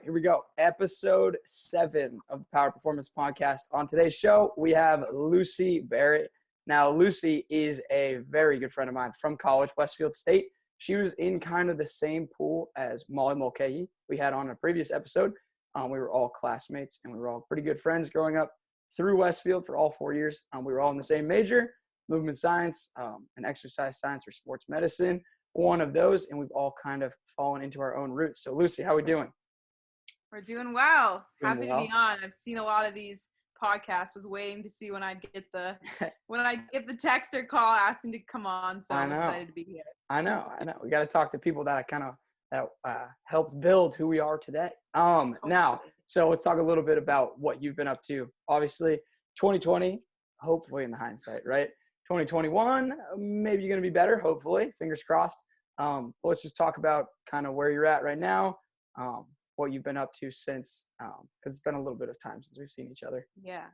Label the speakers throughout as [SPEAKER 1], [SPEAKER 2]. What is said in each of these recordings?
[SPEAKER 1] here we go. Episode 7 of the Power Performance Podcast. On today's show, we have Lucy Barrett. Now, Lucy is a very good friend of mine from college, Westfield State. She was in kind of the same pool as Molly Mulcahy we had on a previous episode. We were all classmates, and we were all pretty good friends growing up through Westfield for all 4 years. We were all in the same major, movement science, and exercise science or sports medicine, one of those, and we've all kind of fallen into our own roots. So, Lucy, how are we doing?
[SPEAKER 2] We're doing well.
[SPEAKER 1] Doing
[SPEAKER 2] Happy
[SPEAKER 1] well.
[SPEAKER 2] to be on. I've seen a lot of these podcasts. Was waiting to see when I'd get the text or call asking to come on. So I'm excited to be here.
[SPEAKER 1] I know. We got to talk to people that helped build who we are today. Now, so let's talk a little bit about what you've been up to. Obviously, 2020, hopefully in the hindsight, right? 2021, maybe you're going to be better. Hopefully, fingers crossed. Let's just talk about kind of where you're at right now. What you've been up to since, because it's been a little bit of time since we've seen each other.
[SPEAKER 2] Yeah.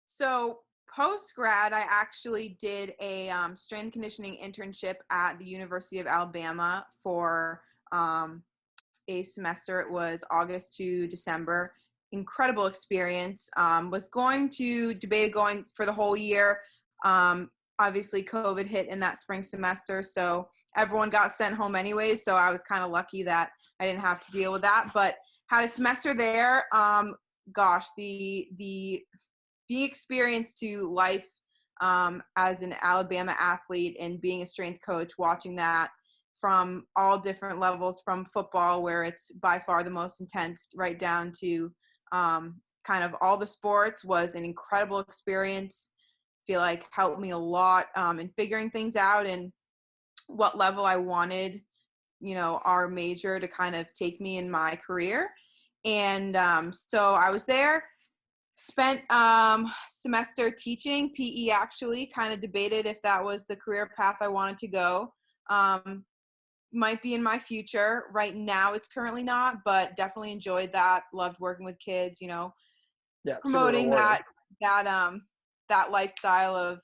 [SPEAKER 2] So post-grad, I actually did a strength and conditioning internship at the University of Alabama for a semester. It was August to December. Incredible experience. Was going to debate going for the whole year. Obviously, COVID hit in that spring semester, so everyone got sent home anyways. So I was kind of lucky that I didn't have to deal with that. But had a semester there. The being experienced to life as an Alabama athlete and being a strength coach, watching that from all different levels, from football, where it's by far the most intense, right down to kind of all the sports, was an incredible experience. Feel like helped me a lot in figuring things out and what level I wanted, our major to kind of take me in my career. And so I was there, spent semester teaching PE, actually kind of debated if that was the career path I wanted to go. Might be in my future. Right now it's currently not, but definitely enjoyed that. Loved working with kids, promoting that lifestyle of,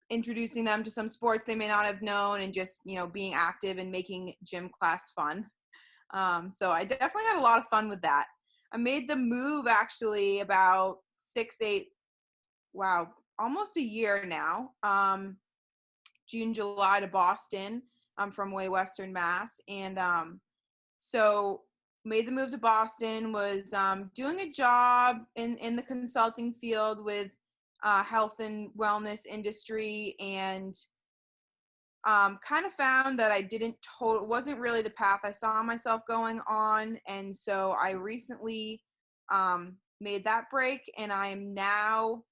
[SPEAKER 2] introducing them to some sports they may not have known and just, being active and making gym class fun. So I definitely had a lot of fun with that. I made the move actually about almost a year now. June, July to Boston. I'm from way Western Mass. And so made the move to Boston, was doing a job in the consulting field with health and wellness industry, and kind of found that I wasn't really the path I saw myself going on. And so I recently made that break, and I am now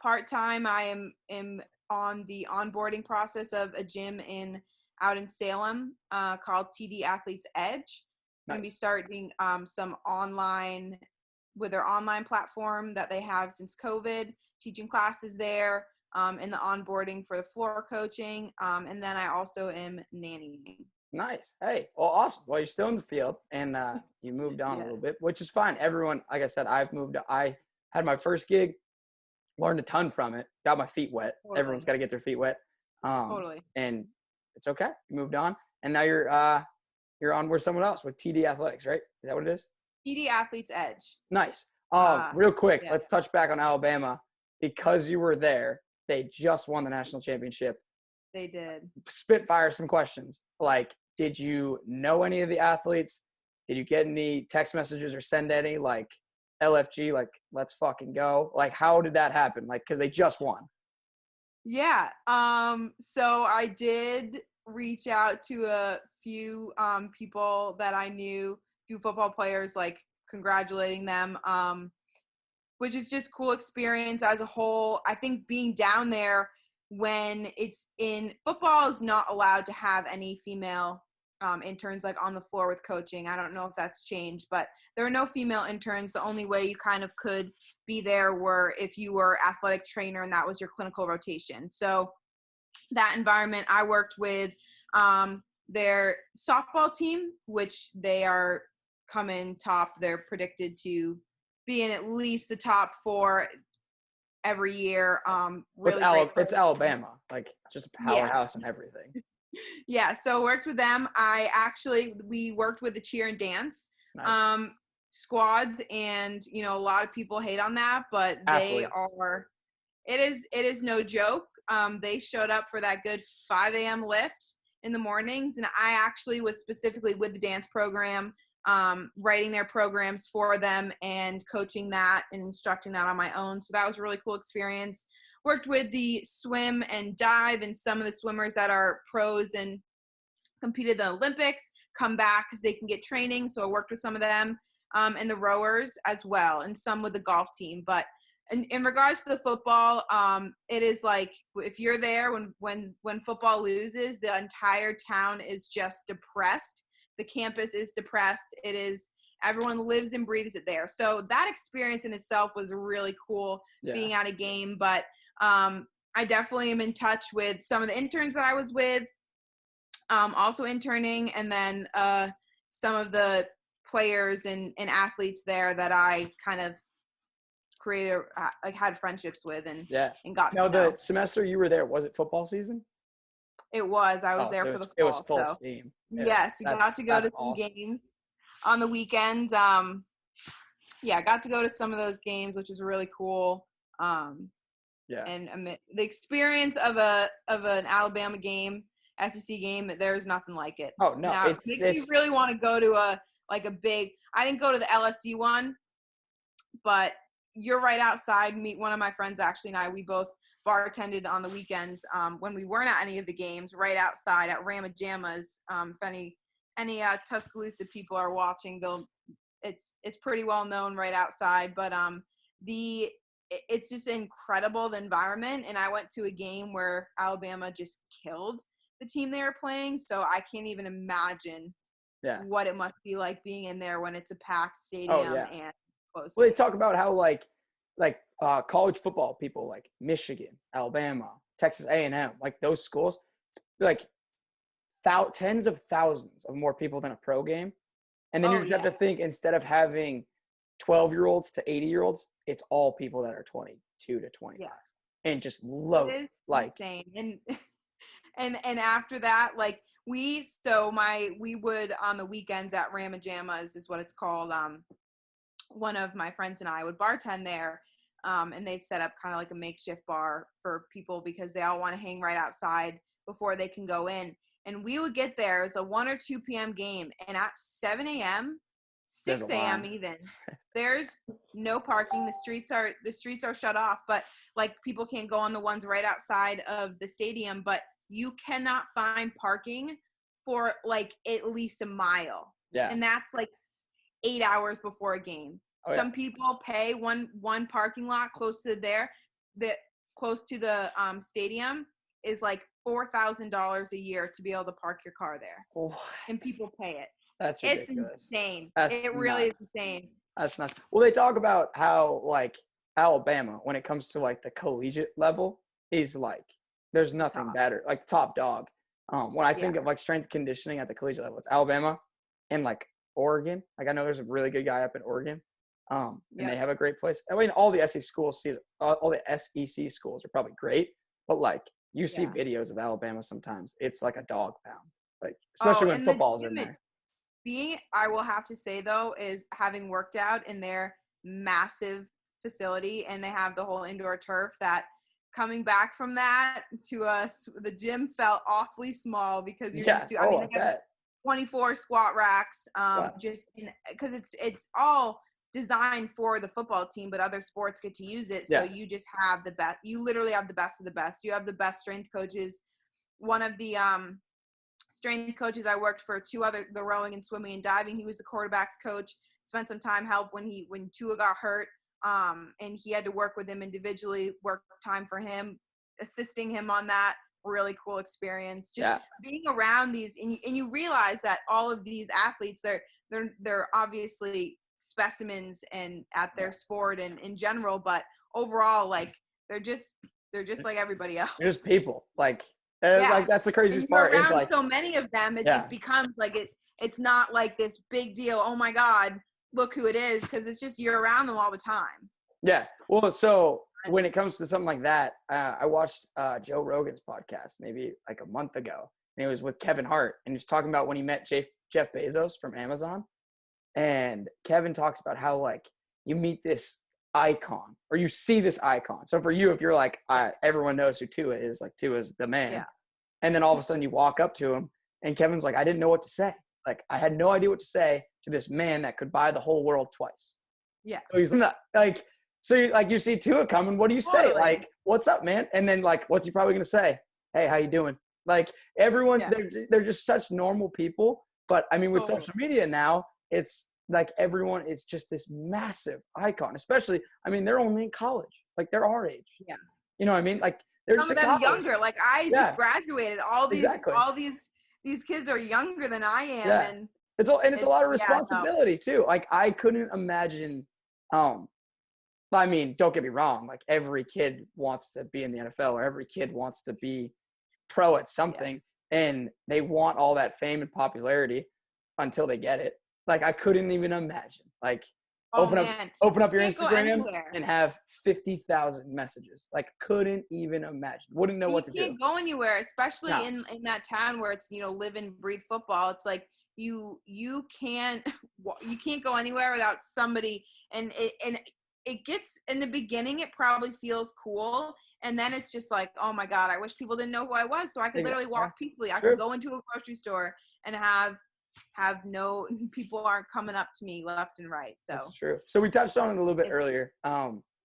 [SPEAKER 2] part-time. I am on the onboarding process of a gym out in Salem called TD Athletes Edge. I'm going to be starting some online with their online platform that they have since COVID, teaching classes there, and the onboarding for the floor coaching. And then I also am nannying.
[SPEAKER 1] Nice. Hey, well, awesome. Well, you're still in the field, and you moved on a little bit, which is fine. Everyone, like I said, I had my first gig, learned a ton from it, got my feet wet. Totally. Everyone's got to get their feet wet. Totally. And it's okay. You moved on, and now you're on with someone else with TD Athletics, right? Is that what it is?
[SPEAKER 2] TD Athletes Edge.
[SPEAKER 1] Nice. Real quick, let's touch back on Alabama. Because you were there, they just won the national championship.
[SPEAKER 2] They did.
[SPEAKER 1] Spitfire some questions. Like, did you know any of the athletes? Did you get any text messages or send any, like, LFG, like, let's fucking go? Like, how did that happen? Like, because they just won.
[SPEAKER 2] Yeah. So I did reach out to a few people that I knew, few football players, like congratulating them, which is just cool experience as a whole. I think being down there when it's in football is not allowed to have any female interns like on the floor with coaching. I don't know if that's changed, but there are no female interns. The only way you kind of could be there were if you were athletic trainer and that was your clinical rotation. So that environment, I worked with their softball team, which they are coming top. They're predicted to be in at least the top 4 every year. Really
[SPEAKER 1] it's Alabama, like just a powerhouse and everything.
[SPEAKER 2] Yeah, so worked with them. We worked with the cheer and dance
[SPEAKER 1] Nice.
[SPEAKER 2] squads, and a lot of people hate on that, but
[SPEAKER 1] Athletes.
[SPEAKER 2] it is no joke. They showed up for that good 5 a.m. lift in the mornings, and I actually was specifically with the dance program, writing their programs for them and coaching that and instructing that on my own. So that was a really cool experience. Worked with the swim and dive, and some of the swimmers that are pros and competed in the Olympics come back because they can get training. So I worked with some of them, and the rowers as well, and some with the golf team. But in regards to the football, it is like if you're there when football loses, the entire town is just depressed. The campus is depressed. It is everyone lives and breathes it there. So that experience in itself was really cool,
[SPEAKER 1] Yeah.
[SPEAKER 2] being at a game. But I definitely am in touch with some of the interns that I was with, also interning, and then some of the players and athletes there that I kind of created had friendships with and
[SPEAKER 1] Yeah.
[SPEAKER 2] got
[SPEAKER 1] Now,
[SPEAKER 2] to know.
[SPEAKER 1] the semester you were there, was it football season?
[SPEAKER 2] I was
[SPEAKER 1] Oh,
[SPEAKER 2] there
[SPEAKER 1] so
[SPEAKER 2] for the
[SPEAKER 1] it was
[SPEAKER 2] fall.
[SPEAKER 1] full
[SPEAKER 2] So
[SPEAKER 1] steam. Yeah.
[SPEAKER 2] yes, we got to go
[SPEAKER 1] That's
[SPEAKER 2] to some
[SPEAKER 1] awesome.
[SPEAKER 2] games on the weekends. Yeah, I got to go to some of those games, which is really cool.
[SPEAKER 1] Yeah.
[SPEAKER 2] And the experience of an Alabama game, SEC game, there's nothing like it.
[SPEAKER 1] Oh no,
[SPEAKER 2] Now it makes me really want to go to a big. I didn't go to the LSU one, but you're right outside. Meet one of my friends actually and we both bartended on the weekends when we weren't at any of the games, right outside at Rama Jammas. If any Tuscaloosa people are watching, it's pretty well known right outside. But it's just incredible, the environment. And I went to a game where Alabama just killed the team they were playing, so I can't even imagine what it must be like being in there when it's a packed stadium and close.
[SPEAKER 1] Well, they talk about how like college football people like Michigan, Alabama, Texas A&M, like those schools, like tens of thousands of more people than a pro game. And then you just have to think, instead of having 12-year-olds to 80-year-olds, it's all people that are 22 to 25 and just low.
[SPEAKER 2] It is
[SPEAKER 1] like
[SPEAKER 2] insane. And after that, like we would on the weekends at Rama Jammas is what it's called. One of my friends and I would bartend there, and they'd set up kind of like a makeshift bar for people because they all want to hang right outside before they can go in. And we would get there as a 1 or 2 p.m. game, and at 7 a.m., 6 a.m. even, there's no parking. The streets are shut off, but like people can't go on the ones right outside of the stadium. But you cannot find parking for like at least a mile.
[SPEAKER 1] Yeah.
[SPEAKER 2] And that's like 8 hours before a game. Some people pay one parking lot close to the stadium is like $4,000 a year to be able to park your car there. What? And people pay it.
[SPEAKER 1] That's ridiculous.
[SPEAKER 2] It's insane.
[SPEAKER 1] It
[SPEAKER 2] really is insane.
[SPEAKER 1] That's nuts. Well, they talk about how like Alabama, when it comes to like the collegiate level, is like there's nothing better, like the top dog. When I think of like strength conditioning at the collegiate level, it's Alabama and like Oregon. Like I know there's a really good guy up in Oregon, and they have a great place. I mean, all the SEC schools are probably great, but like you see videos of Alabama sometimes, it's like a dog pound, like especially when football's in there.
[SPEAKER 2] I will have to say though, is having worked out in their massive facility, and they have the whole indoor turf, that coming back from that to us, the gym felt awfully small because you're used to. I mean, they have 24 squat racks, just because it's all designed for the football team, but other sports get to use it. So you just have the best. You literally have the best of the best. You have the best strength coaches. One of the strength coaches I worked for, the rowing and swimming and diving, he was the quarterback's coach. Spent some time help when Tua got hurt, and he had to work with him individually, work time for him, assisting him on that. Really cool experience. Just being around these, and you realize that all of these athletes, they're obviously specimens and at their sport and in general, but overall, like they're just like everybody else.
[SPEAKER 1] They're just people. Like that's the craziest part. Is like
[SPEAKER 2] so many of them, it just becomes like it's not like this big deal. Oh my God, look who it is, because it's just you're around them all the time.
[SPEAKER 1] Yeah. Well, so when it comes to something like that, I watched Joe Rogan's podcast maybe like a month ago, and it was with Kevin Hart, and he was talking about when he met Jeff Bezos from Amazon. And Kevin talks about how, like, you meet this icon or you see this icon. So for you, if you're like, everyone knows who Tua is, like Tua is the man.
[SPEAKER 2] Yeah.
[SPEAKER 1] And then all of a sudden you walk up to him and Kevin's like, I didn't know what to say. Like, I had no idea what to say to this man that could buy the whole world twice.
[SPEAKER 2] Yeah.
[SPEAKER 1] So he's not, like, so you see Tua coming. What do you say? Like, what's up, man? And then, like, what's he probably going to say? Hey, how you doing? Like, everyone, they're just such normal people. But I mean, with social media now, it's like everyone is just this massive icon, especially, I mean, they're only in college. Like, they're our age.
[SPEAKER 2] Yeah.
[SPEAKER 1] You know what I mean? Like, they're
[SPEAKER 2] some of them younger. Like, I just graduated. All these kids are younger than I am.
[SPEAKER 1] Yeah.
[SPEAKER 2] And
[SPEAKER 1] it's a lot of responsibility too. Like, I couldn't imagine, I mean, don't get me wrong. Like, every kid wants to be in the NFL, or every kid wants to be pro at something, and they want all that fame and popularity until they get it. Like, I couldn't even imagine. Like, open up your Instagram and have 50,000 messages. Like, couldn't even imagine. Wouldn't know what to do.
[SPEAKER 2] You can't go anywhere, especially in that town where it's, live and breathe football. It's like you can't go anywhere without somebody. And it gets, in the beginning, it probably feels cool. And then it's just like, oh my God, I wish people didn't know who I was. So I could literally walk peacefully. I could go into a grocery store and have no, people aren't coming up to me left and right. So
[SPEAKER 1] that's true. So we touched on it a little bit earlier.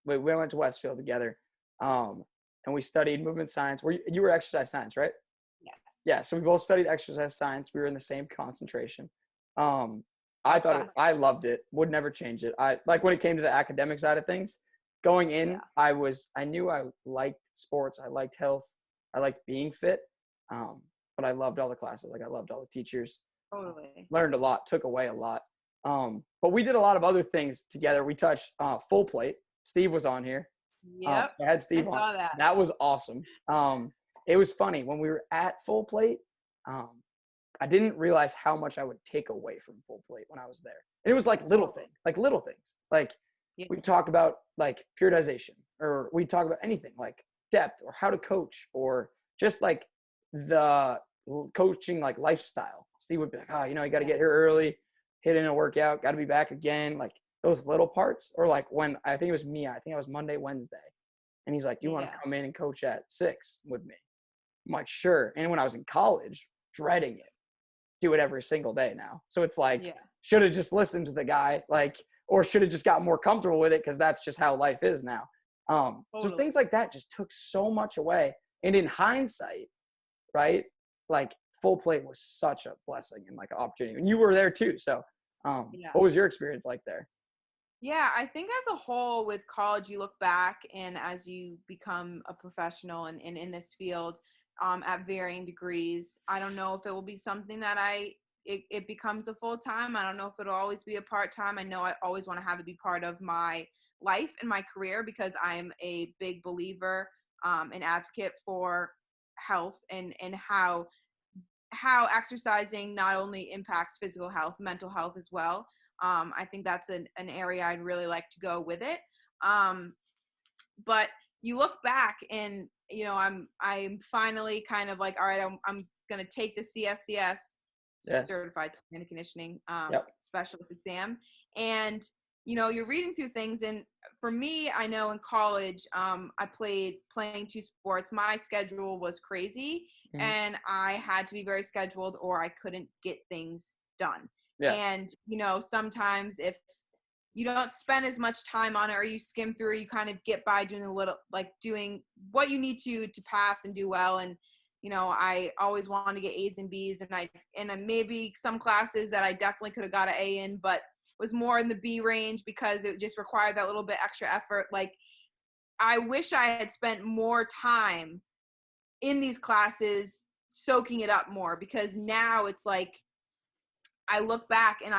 [SPEAKER 1] We went to Westfield together, and we studied movement science. You were exercise science, right?
[SPEAKER 2] Yes.
[SPEAKER 1] Yeah. So we both studied exercise science. We were in the same concentration. I thought I loved it. Would never change it. I like when it came to the academic side of things. Going in, I knew I liked sports. I liked health. I liked being fit. But I loved all the classes. Like, I loved all the teachers.
[SPEAKER 2] Totally.
[SPEAKER 1] Learned a lot, took away a lot. But we did a lot of other things together. We touched full plate. Steve was on here.
[SPEAKER 2] Yep.
[SPEAKER 1] I had Steve on. That was awesome. It was funny when we were at full plate. I didn't realize how much I would take away from full plate when I was there. And it was like little things. Like we talk about like periodization, or we talk about anything like depth or how to coach, or just like the coaching, like lifestyle. Steve would be like, you got to get here early, hit in a workout, got to be back again. Like those little parts. Or like when I think it was me, I think it was Monday, Wednesday. And he's like, do you want to come in and coach at 6 with me? I'm like, sure. And when I was in college, dreading it, do it every single day now. So it's like, should have just listened to the guy, like, or should have just got more comfortable with it, because that's just how life is now. So things like that just took so much away. And in hindsight, right, like full plate was such a blessing and like an opportunity. And you were there too. So what was your experience like there?
[SPEAKER 2] Yeah, I think as a whole with college, you look back, and as you become a professional and in this field at varying degrees, I don't know if it will be something that it becomes a full-time. I don't know if it'll always be a part-time. I know I always want to have it be part of my life and my career, because I'm a big believer and advocate for health and how exercising not only impacts physical health, mental health as well. I think that's an area I'd really like to go with it. But you look back and, I'm finally kind of like, all right, I'm going to take the CSCS, Certified Strength and Conditioning Specialist exam. And, you're reading through things. And for me, I know in college, I playing 2 sports. My schedule was crazy, and I had to be very scheduled or I couldn't get things done. Yeah. And, sometimes if you don't spend as much time on it, or you skim through, you kind of get by doing doing what you need to pass and do well. And, I always wanted to get A's and B's, and maybe some classes that I definitely could have got an A in, but was more in the B range because it just required that little bit extra effort. Like, I wish I had spent more time in these classes soaking it up more, because now it's like, I look back and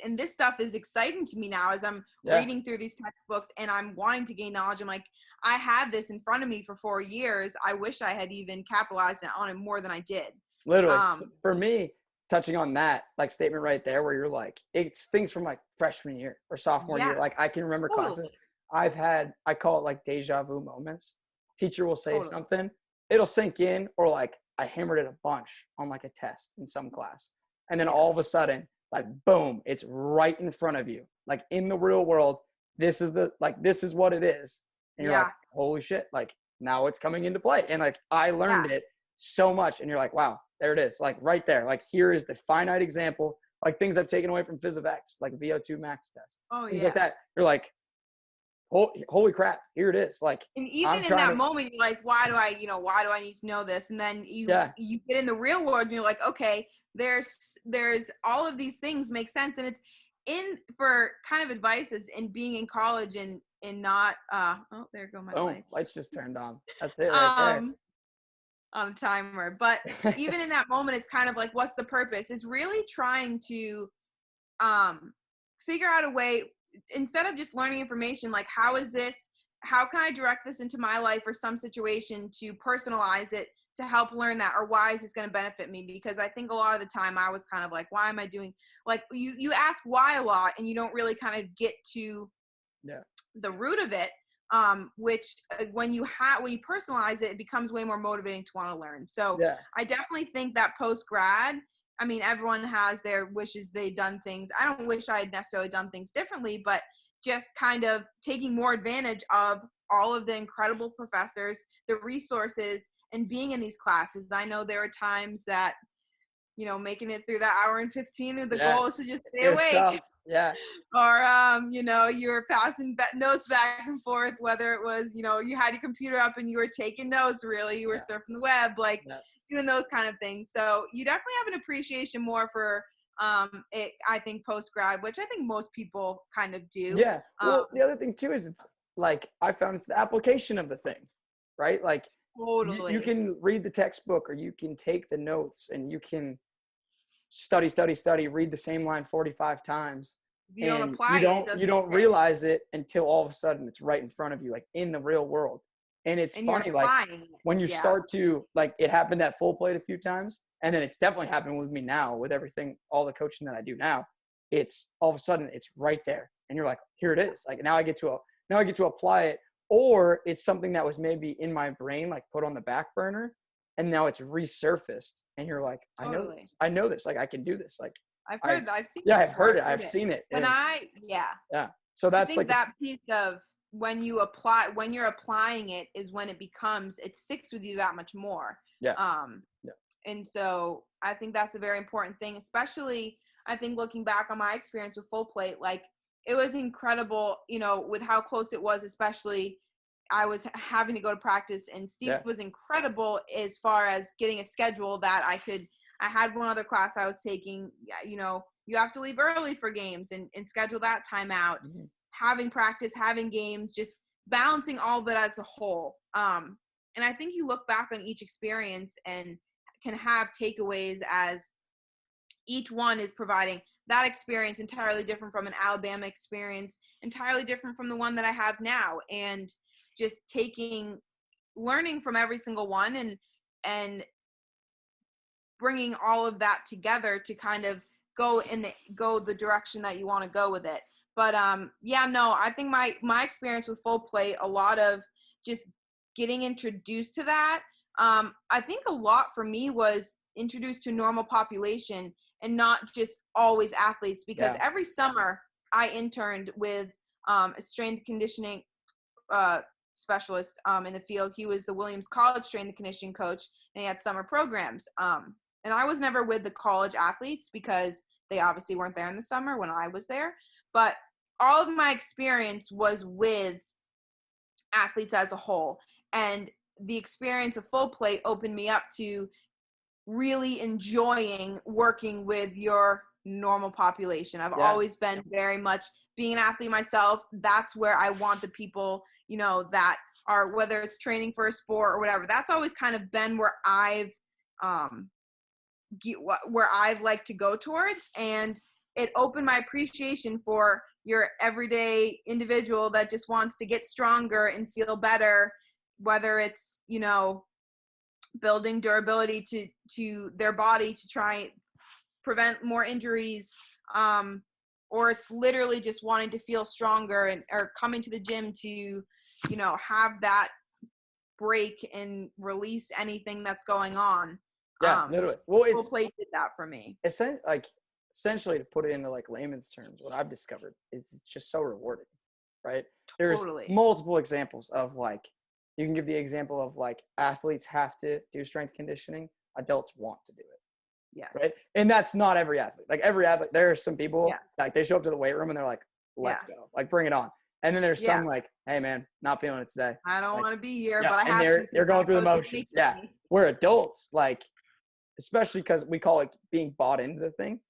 [SPEAKER 2] and this stuff is exciting to me now as I'm reading through these textbooks and I'm wanting to gain knowledge. I'm like, I had this in front of me for 4 years. I wish I had even capitalized on it more than I did. Literally.
[SPEAKER 1] So for me, touching on that like statement right there, where you're like, it's things from like freshman year or sophomore year. Like, I can remember classes I've had, I call it like deja vu moments. Teacher will say something, it'll sink in, or like I hammered it a bunch on like a test in some class. And then all of a sudden, like, boom, it's right in front of you. Like in the real world, this is what it is. And you're like, holy shit, like now it's coming into play. And like, I learned it so much. And you're like, wow, there it is. Like right there, like here is the finite example, like things I've taken away from Phys of X, like VO2 max test, things like that. You're like, holy crap, here it is. Like,
[SPEAKER 2] and even in that moment, you're like, why do I need to know this? And then you get in the real world and you're like, okay, there's all of these things make sense. And it's in for kind of advice is in being in college and not, there go my
[SPEAKER 1] lights just turned on. That's it right there.
[SPEAKER 2] Timer. But even in that moment, it's kind of like, what's the purpose? It's really trying to figure out a way, instead of just learning information, like how can I direct this into my life or some situation to personalize it to help learn that, or why is this going to benefit me? Because I think a lot of the time I was kind of like, why am I doing, like you ask why a lot and you don't really kind of get to the root of it, which when you personalize it, it becomes way more motivating to want to learn. So I definitely think that post-grad, I mean, everyone has their wishes they'd done things. I don't wish I had necessarily done things differently, but just kind of taking more advantage of all of the incredible professors, the resources, and being in these classes. I know there are times that, making it through that hour and 15, the goal is to just stay awake.
[SPEAKER 1] Tough. Yeah.
[SPEAKER 2] Or, you were passing notes back and forth, whether it was, you had your computer up and you were taking notes, really, you were surfing the web, doing those kind of things. So you definitely have an appreciation more for it, I think, post-grad, which I think most people kind of do.
[SPEAKER 1] Yeah. Well, the other thing too is it's like, I found it's the application of the thing, right? Like
[SPEAKER 2] totally.
[SPEAKER 1] You can read the textbook or you can take the notes and you can study, read the same line 45 times.
[SPEAKER 2] You don't apply it.
[SPEAKER 1] You don't realize it until all of a sudden it's right in front of you, like in the real world. And it's funny, like when you start to, like, it happened at Full Plate a few times, and then it's definitely happening with me now with everything, all the coaching that I do now. It's all of a sudden it's right there, and you're like, here it is. Like now I get to apply it, or it's something that was maybe in my brain, like put on the back burner, and now it's resurfaced, and you're like, I know this, like I can do this. Like
[SPEAKER 2] I've seen it.
[SPEAKER 1] Yeah, I've heard it. I've seen it.
[SPEAKER 2] And
[SPEAKER 1] So that's
[SPEAKER 2] I think that piece of when you're applying it is when it sticks with you that much more. And so I think that's a very important thing, especially I think looking back on my experience with Full Plate, like it was incredible, with how close it was, especially I was having to go to practice, and Steve was incredible as far as getting a schedule that I had one other class I was taking, you have to leave early for games and schedule that time out, having practice, having games, just balancing all of it as a whole. And I think you look back on each experience and can have takeaways as each one is providing that experience entirely different from an Alabama experience, entirely different from the one that I have now. And just learning from every single one and bringing all of that together to kind of go the direction that you want to go with it. But I think my experience with Full Plate, a lot of just getting introduced to that. I think a lot for me was introduced to normal population and not just always athletes, because every summer I interned with a strength conditioning specialist in the field. He was the Williams College strength conditioning coach, and he had summer programs. And I was never with the college athletes because they obviously weren't there in the summer when I was there. But all of my experience was with athletes as a whole. And the experience of Full Plate opened me up to really enjoying working with your normal population. I've always been very much, being an athlete myself, that's where I want the people, that are, whether it's training for a sport or whatever, that's always kind of been where I've liked to go towards. And it opened my appreciation for your everyday individual that just wants to get stronger and feel better, whether it's, building durability to their body to try prevent more injuries, or it's literally just wanting to feel stronger or coming to the gym to, have that break and release anything that's going on.
[SPEAKER 1] Yeah, literally. Well,
[SPEAKER 2] Full Plate did that for me.
[SPEAKER 1] Essentially, to put it into like layman's terms, what I've discovered is it's just so rewarding, right? There's
[SPEAKER 2] Totally.
[SPEAKER 1] multiple examples of like, you can give the example of like athletes have to do strength conditioning. Adults want to do it.
[SPEAKER 2] Yes.
[SPEAKER 1] Right. And that's not every athlete. Like every athlete, there are some people like they show up to the weight room and they're like, let's go, like bring it on. And then there's some like, hey man, not feeling it today.
[SPEAKER 2] I don't
[SPEAKER 1] like,
[SPEAKER 2] want to be here, but I have
[SPEAKER 1] to. They're going through the motions. Yeah. We're adults, like, especially because we call it being bought into the thing.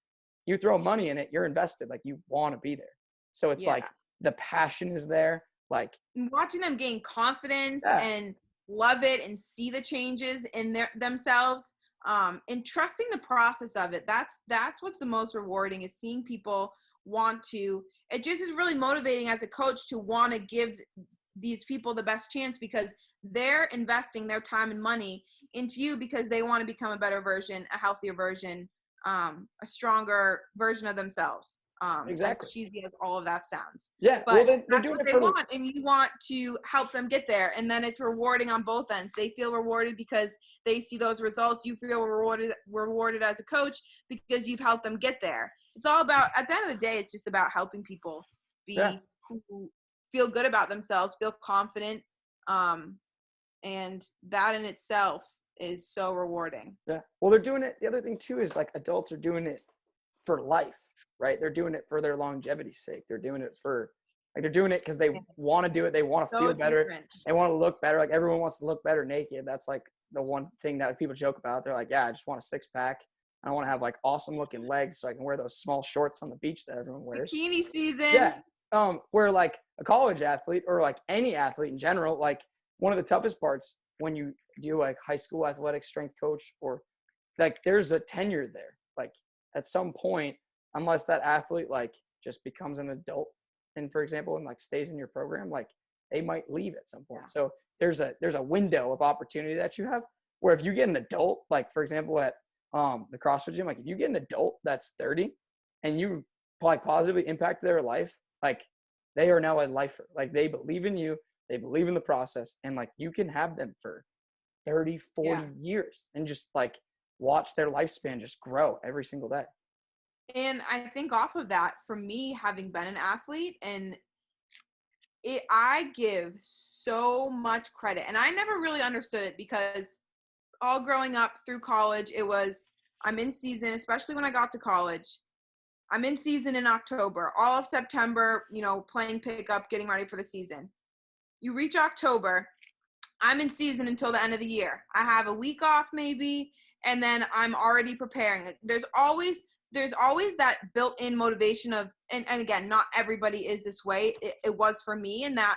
[SPEAKER 1] You throw money in it, you're invested. Like you want to be there. So it's like the passion is there. Like
[SPEAKER 2] watching them gain confidence and love it and see the changes in themselves. And trusting the process of it. That's what's the most rewarding, is seeing people want to. It just is really motivating as a coach to want to give these people the best chance, because they're investing their time and money into you because they want to become a better version, a healthier version, a stronger version of themselves.
[SPEAKER 1] Exactly.
[SPEAKER 2] As cheesy as all of that sounds.
[SPEAKER 1] Yeah,
[SPEAKER 2] but
[SPEAKER 1] well,
[SPEAKER 2] that's what they want, and you want to help them get there, and then it's rewarding on both ends. They feel rewarded because they see those results. You feel rewarded as a coach because you've helped them get there. It's all about, at the end of the day, it's just about helping people who feel good about themselves, feel confident, and that in itself is so rewarding.
[SPEAKER 1] Yeah, well, they're doing it. The other thing too is like adults are doing it for life. Right? They're doing it for their longevity's sake. They're doing it because they want to do it. They want to feel better. They want to look better. Like everyone wants to look better naked. That's like the one thing that people joke about. They're like, yeah, I just want a six pack. I want to have like awesome looking legs so I can wear those small shorts on the beach that everyone wears.
[SPEAKER 2] Bikini season.
[SPEAKER 1] Yeah. Where like a college athlete or like any athlete in general, like one of the toughest parts when you do like high school athletics strength coach, or like there's a tenure there. Like at some point, unless that athlete like just becomes an adult and, for example, and like stays in your program, like they might leave at some point. So there's a window of opportunity that you have where if you get an adult, like for example at the CrossFit gym, like if you get an adult that's 30 and you like positively impact their life, like they are now a lifer. Like they believe in you, they believe in the process, and like you can have them for 30, 40 years and just like watch their lifespan just grow every single day.
[SPEAKER 2] And I think off of that, for me, having been an athlete, and I give so much credit, and I never really understood it, because all growing up through college, it was, I'm in season, especially when I got to college. I'm in season in October, all of September, playing pickup, getting ready for the season. You reach October, I'm in season until the end of the year. I have a week off maybe, and then I'm already preparing. There's always that built-in motivation of, and again, not everybody is this way. It was for me, in that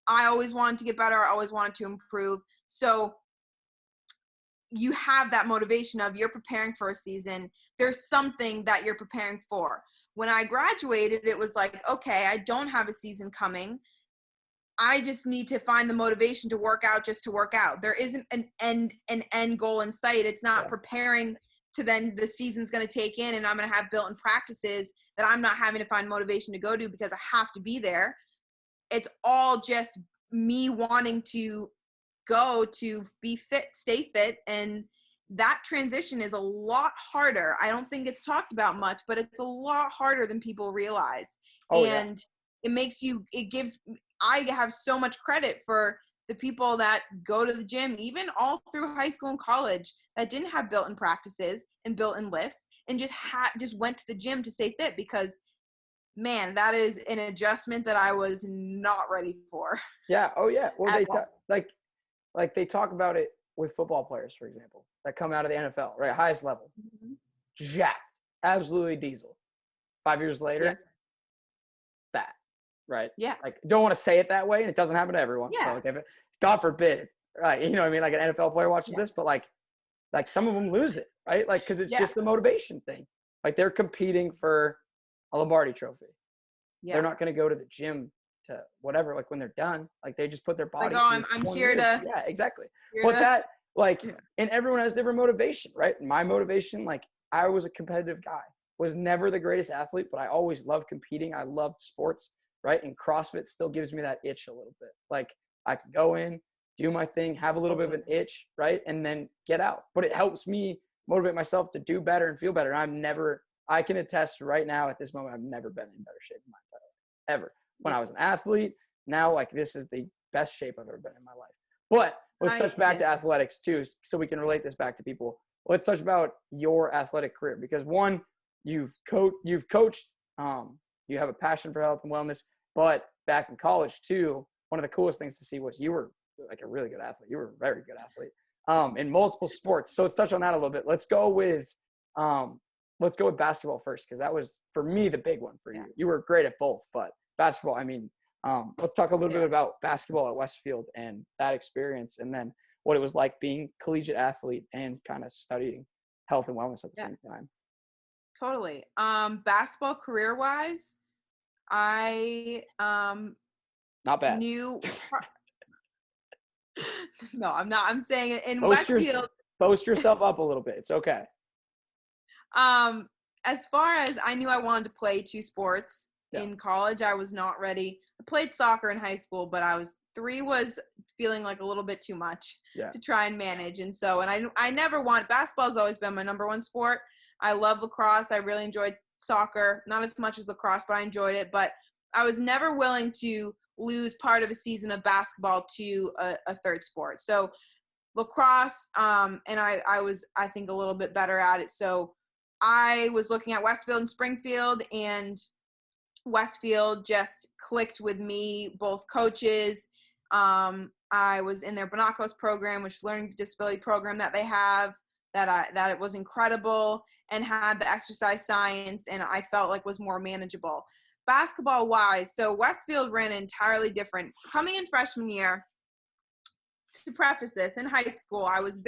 [SPEAKER 2] I always wanted to get better. I always wanted to improve. So you have that motivation of, you're preparing for a season. There's something that you're preparing for. When I graduated, it was like, okay, I don't have a season coming. I just need to find the motivation to work out just to work out. There isn't an end goal in sight. It's not preparing to then the season's going to take in and I'm going to have built-in practices that I'm not having to find motivation to go to because I have to be there. It's all just me wanting to go to be fit, stay fit. And that transition is a lot harder. I don't think it's talked about much, but it's a lot harder than people realize. I have so much credit for the people that go to the gym, even all through high school and college, that didn't have built-in practices and built-in lifts and just went to the gym to stay fit, because man, that is an adjustment that I was not ready for.
[SPEAKER 1] Yeah. Oh yeah. Well, they talk about it with football players, for example, that come out of the NFL, right? Highest level, jacked, absolutely diesel. 5 years later, fat, right?
[SPEAKER 2] Yeah.
[SPEAKER 1] Like, don't want to say it that way, and it doesn't happen to everyone.
[SPEAKER 2] Yeah.
[SPEAKER 1] So, like, if God forbid, right? You know what I mean? Like an NFL player watches this, but like some of them lose it, right? Like, because it's just the motivation thing. Like they're competing for a Lombardi trophy. Yeah. They're not going to go to the gym to whatever, like when they're done, like they just put their body.
[SPEAKER 2] Like, I'm here
[SPEAKER 1] years.
[SPEAKER 2] to.
[SPEAKER 1] Yeah, exactly. But that, like, and everyone has different motivation, right? My motivation, like, I was a competitive guy, was never the greatest athlete, but I always loved competing. I loved sports, right? And CrossFit still gives me that itch a little bit. Like, I can go in, do my thing, have a little bit of an itch, right? And then get out. But it helps me motivate myself to do better and feel better. And I can attest right now at this moment, I've never been in better shape in my entire life, ever. When I was an athlete, now like this is the best shape I've ever been in my life. But let's touch back to athletics too, so we can relate this back to people. Let's touch about your athletic career, because one, you've coached, you have a passion for health and wellness, but back in college too, one of the coolest things to see was you were like a really good athlete. You were a very good athlete in multiple sports. So let's touch on that a little bit. Let's go with basketball first, because that was, for me, the big one for you. You were great at both, but basketball, I mean, let's talk a little bit about basketball at Westfield and that experience, and then what it was like being a collegiate athlete and kind of studying health and wellness at the same time.
[SPEAKER 2] Totally. Basketball career-wise, I
[SPEAKER 1] not bad.
[SPEAKER 2] No, I'm not. I'm saying in Westfield.
[SPEAKER 1] Boast yourself up a little bit. It's okay.
[SPEAKER 2] As far as I knew I wanted to play two sports in college, I was not ready. I played soccer in high school, but three was feeling like a little bit too much to try and manage. And so, I never basketball has always been my number one sport. I love lacrosse. I really enjoyed soccer, not as much as lacrosse, but I enjoyed it. But I was never willing to lose part of a season of basketball to a third sport. So lacrosse, and I was, I think, a little bit better at it. So I was looking at Westfield and Springfield, and Westfield just clicked with me, both coaches. I was in their Bonacos program, which is a learning disability program that they have, that it was incredible, and had the exercise science, and I felt like was more manageable. Basketball wise, so Westfield ran entirely different. Coming in freshman year, to preface this, in high school, I was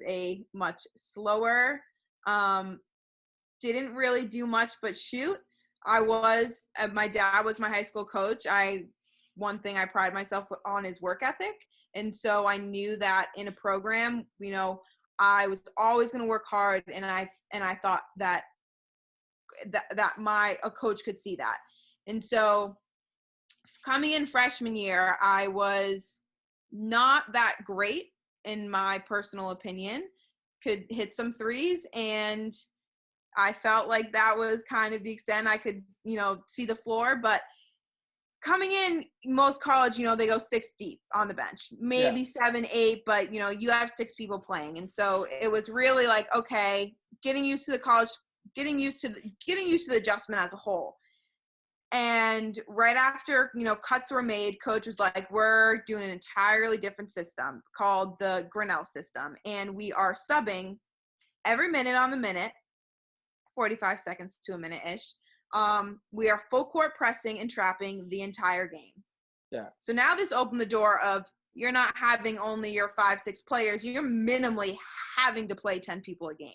[SPEAKER 2] a much slower, didn't really do much but shoot. My dad was my high school coach. One thing I pride myself on is work ethic. And so I knew that in a program, I was always going to work hard. And I thought that a coach could see that. And so coming in freshman year, I was not that great, in my personal opinion. Could hit some threes, and I felt like that was kind of the extent I could, see the floor. But coming in, most college, they go 6 deep on the bench, maybe 7, 8, but you have 6 people playing. And so it was really like, okay, getting used to the college, getting used to the adjustment as a whole. And right after, cuts were made, coach was like, we're doing an entirely different system called the Grinnell system. And we are subbing every minute on the minute, 45 seconds to a minute-ish. We are full court pressing and trapping the entire game. Yeah. So now this opened the door of, you're not having only your 5, 6 players. You're minimally having to play 10 people a game,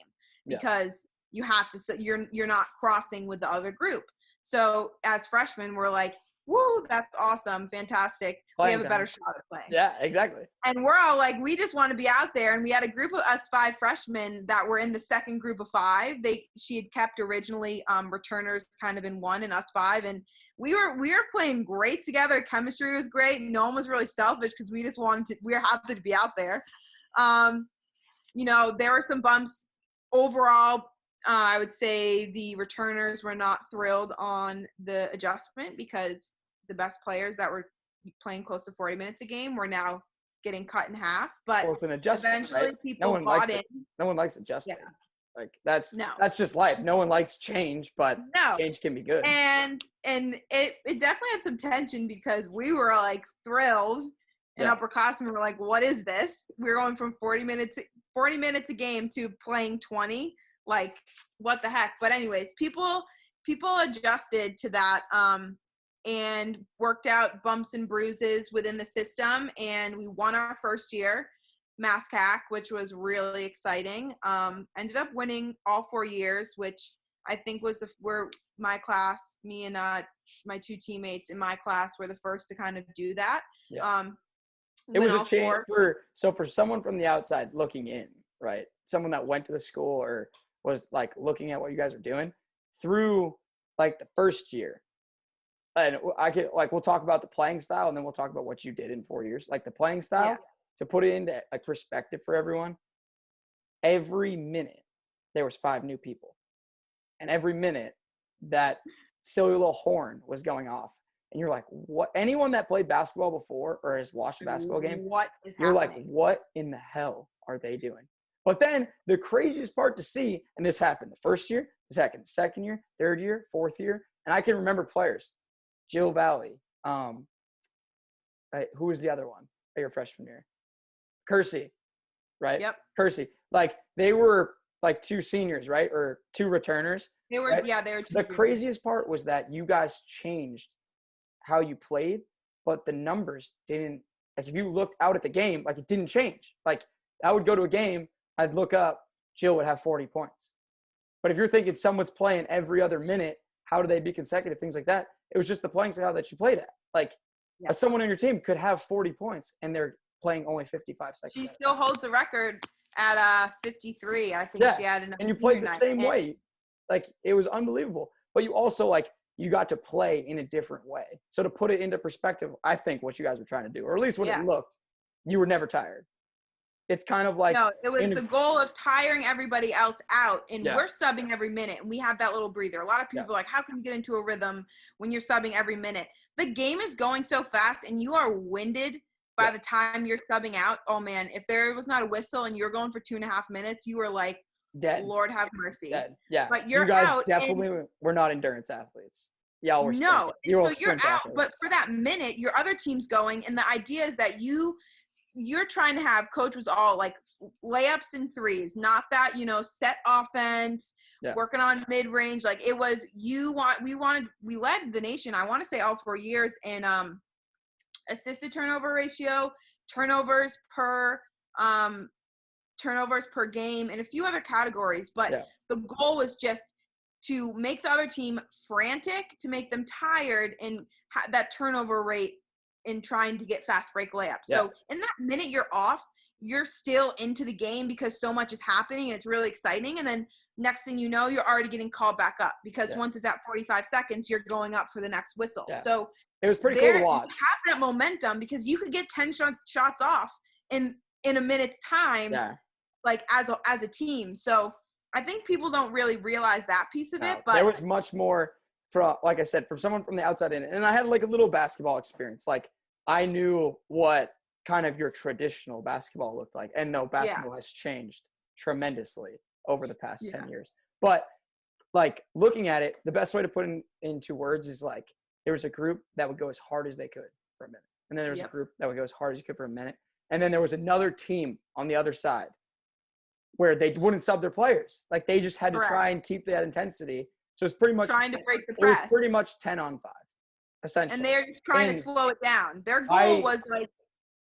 [SPEAKER 2] because you have to, you're not crossing with the other group. So as freshmen, we're like, woo, that's awesome. Fantastic. We have a better shot at playing. Yeah, exactly. And we're all like, we just want to be out there. And we had a group of us 5 freshmen that were in the second group of 5. She had kept originally returners kind of in 1 and us 5. And we were playing great together. Chemistry was great. No one was really selfish, because we were happy to be out there. There were some bumps overall. I would say the returners were not thrilled on the adjustment, because the best players that were playing close to 40 minutes a game were now getting cut in half. But it's an adjustment, eventually people bought in. No one likes adjusting. Yeah. Like that's just life. No one likes change, but change can be good. And it definitely had some tension, because we were like thrilled, and upperclassmen were like, what is this? We're going from 40 minutes a game to playing 20. Like, what the heck? But anyways, people adjusted to that, and worked out bumps and bruises within the system. And we won our first year, MASCAC, which was really exciting. Ended up winning all 4 years, which I think was where my class, me and my 2 teammates in my class, were the first to kind of do that. Yeah. It was a change for someone from the outside looking in, right? Someone that went to the school or was like looking at what you guys are doing through like the first year. And we'll talk about the playing style, and then we'll talk about what you did in 4 years. Like the playing style, to put it into like perspective for everyone.
[SPEAKER 1] every minute there was 5 new people. And every minute that silly little horn was going off. And you're like, what? Anyone that played basketball before or has watched a basketball game,
[SPEAKER 2] what is
[SPEAKER 1] you're
[SPEAKER 2] happening?
[SPEAKER 1] like, what in the hell are they doing? But then the craziest part to see, and this happened the first year, the second year, third year, fourth year, and I can remember players. Jill Valley. Who was the other one at your freshman year? Kersey, right?
[SPEAKER 2] Yep.
[SPEAKER 1] Kersey. Like, they were like 2 seniors, right? Or 2 returners.
[SPEAKER 2] They were,
[SPEAKER 1] right?
[SPEAKER 2] yeah, they were.
[SPEAKER 1] The craziest part was that you guys changed how you played, but the numbers didn't. Like, if you looked out at the game, like, it didn't change. Like, I would go to a game, I'd look up, Jill would have 40 points. But if you're thinking someone's playing every other minute, how do they be consecutive, things like that? It was just the playing style that she played at. Like, someone on your team could have 40 points, and they're playing only 55 seconds.
[SPEAKER 2] She still holds the record at 53. I think she had
[SPEAKER 1] and you played the same way. Like, it was unbelievable. But you also, like, you got to play in a different way. So to put it into perspective, I think what you guys were trying to do, or at least what it looked, you were never tired. It's kind of like –
[SPEAKER 2] No, it was the goal of tiring everybody else out, and we're subbing every minute, and we have that little breather. A lot of people are like, how can you get into a rhythm when you're subbing every minute? The game is going so fast, and you are winded by the time you're subbing out. Oh, man, if there was not a whistle and you're going for 2.5 minutes, you were like, dead. Lord have mercy.
[SPEAKER 1] Dead. Yeah.
[SPEAKER 2] But you
[SPEAKER 1] guys
[SPEAKER 2] out
[SPEAKER 1] definitely were not endurance athletes. Yeah, we're
[SPEAKER 2] no.
[SPEAKER 1] You're
[SPEAKER 2] so you're out, athletes. But for that minute, your other team's going, and the idea is that you're trying to have, coach was all like layups and threes, not that, set offense, working on mid-range. Like, it was, we led the nation, I want to say all 4 years in assisted turnover ratio, turnovers per game, and a few other categories. But the goal was just to make the other team frantic, to make them tired, and that turnover rate in trying to get fast break layups. So in that minute you're off, you're still into the game because so much is happening and it's really exciting. And then next thing you know, you're already getting called back up because once it's at 45 seconds, you're going up for the next whistle. So
[SPEAKER 1] it was pretty cool to watch.
[SPEAKER 2] You have that momentum because you could get 10 shots off in a minute's time, like as a team. So I think people don't really realize that piece of it. But
[SPEAKER 1] there was much more like I said, from someone from the outside in. And I had like a little basketball experience. Like, I knew what kind of your traditional basketball looked like. And no, basketball has changed tremendously over the past 10 years. But like, looking at it, the best way to put it into words is like, there was a group that would go as hard as they could for a minute. And then there was a group that would go as hard as you could for a minute. And then there was another team on the other side where they wouldn't sub their players. Like, they just had to try and keep that intensity. So it's pretty much
[SPEAKER 2] trying to break the press.
[SPEAKER 1] It was pretty much 10 on 5, essentially.
[SPEAKER 2] And they're just trying to slow it down. Their goal was like,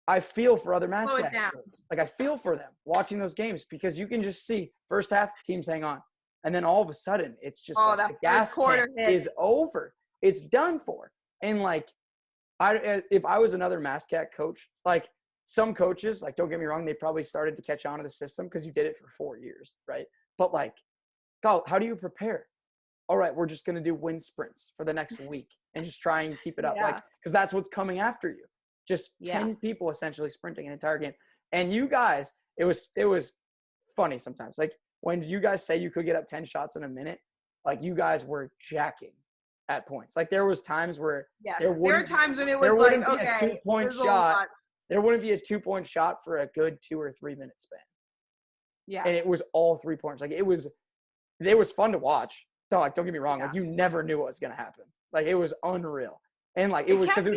[SPEAKER 1] I feel for other mascots. Like, I feel for them watching those games because you can just see first half teams hang on, and then all of a sudden it's just like the gas tank is over. It's done for. And like, if I was another mascot coach, like, some coaches, like, don't get me wrong, they probably started to catch on to the system because you did it for 4 years, right? But like, how do you prepare? All right, we're just going to do wind sprints for the next week and just try and keep it up. Like, because that's what's coming after you. Just 10 people essentially sprinting an entire game. And you guys, it was funny sometimes. Like, when you guys say you could get up 10 shots in a minute, like, you guys were jacking at points. Like, there was times where
[SPEAKER 2] there were times when it was like, okay,
[SPEAKER 1] a 2-point shot. There wouldn't be a 2-point shot for a good 2 or 3 minute span. Yeah. And it was all 3 points. Like, it was fun to watch. So, like, don't get me wrong. Like, you never knew what was going to happen. Like, it was unreal. And like, it was because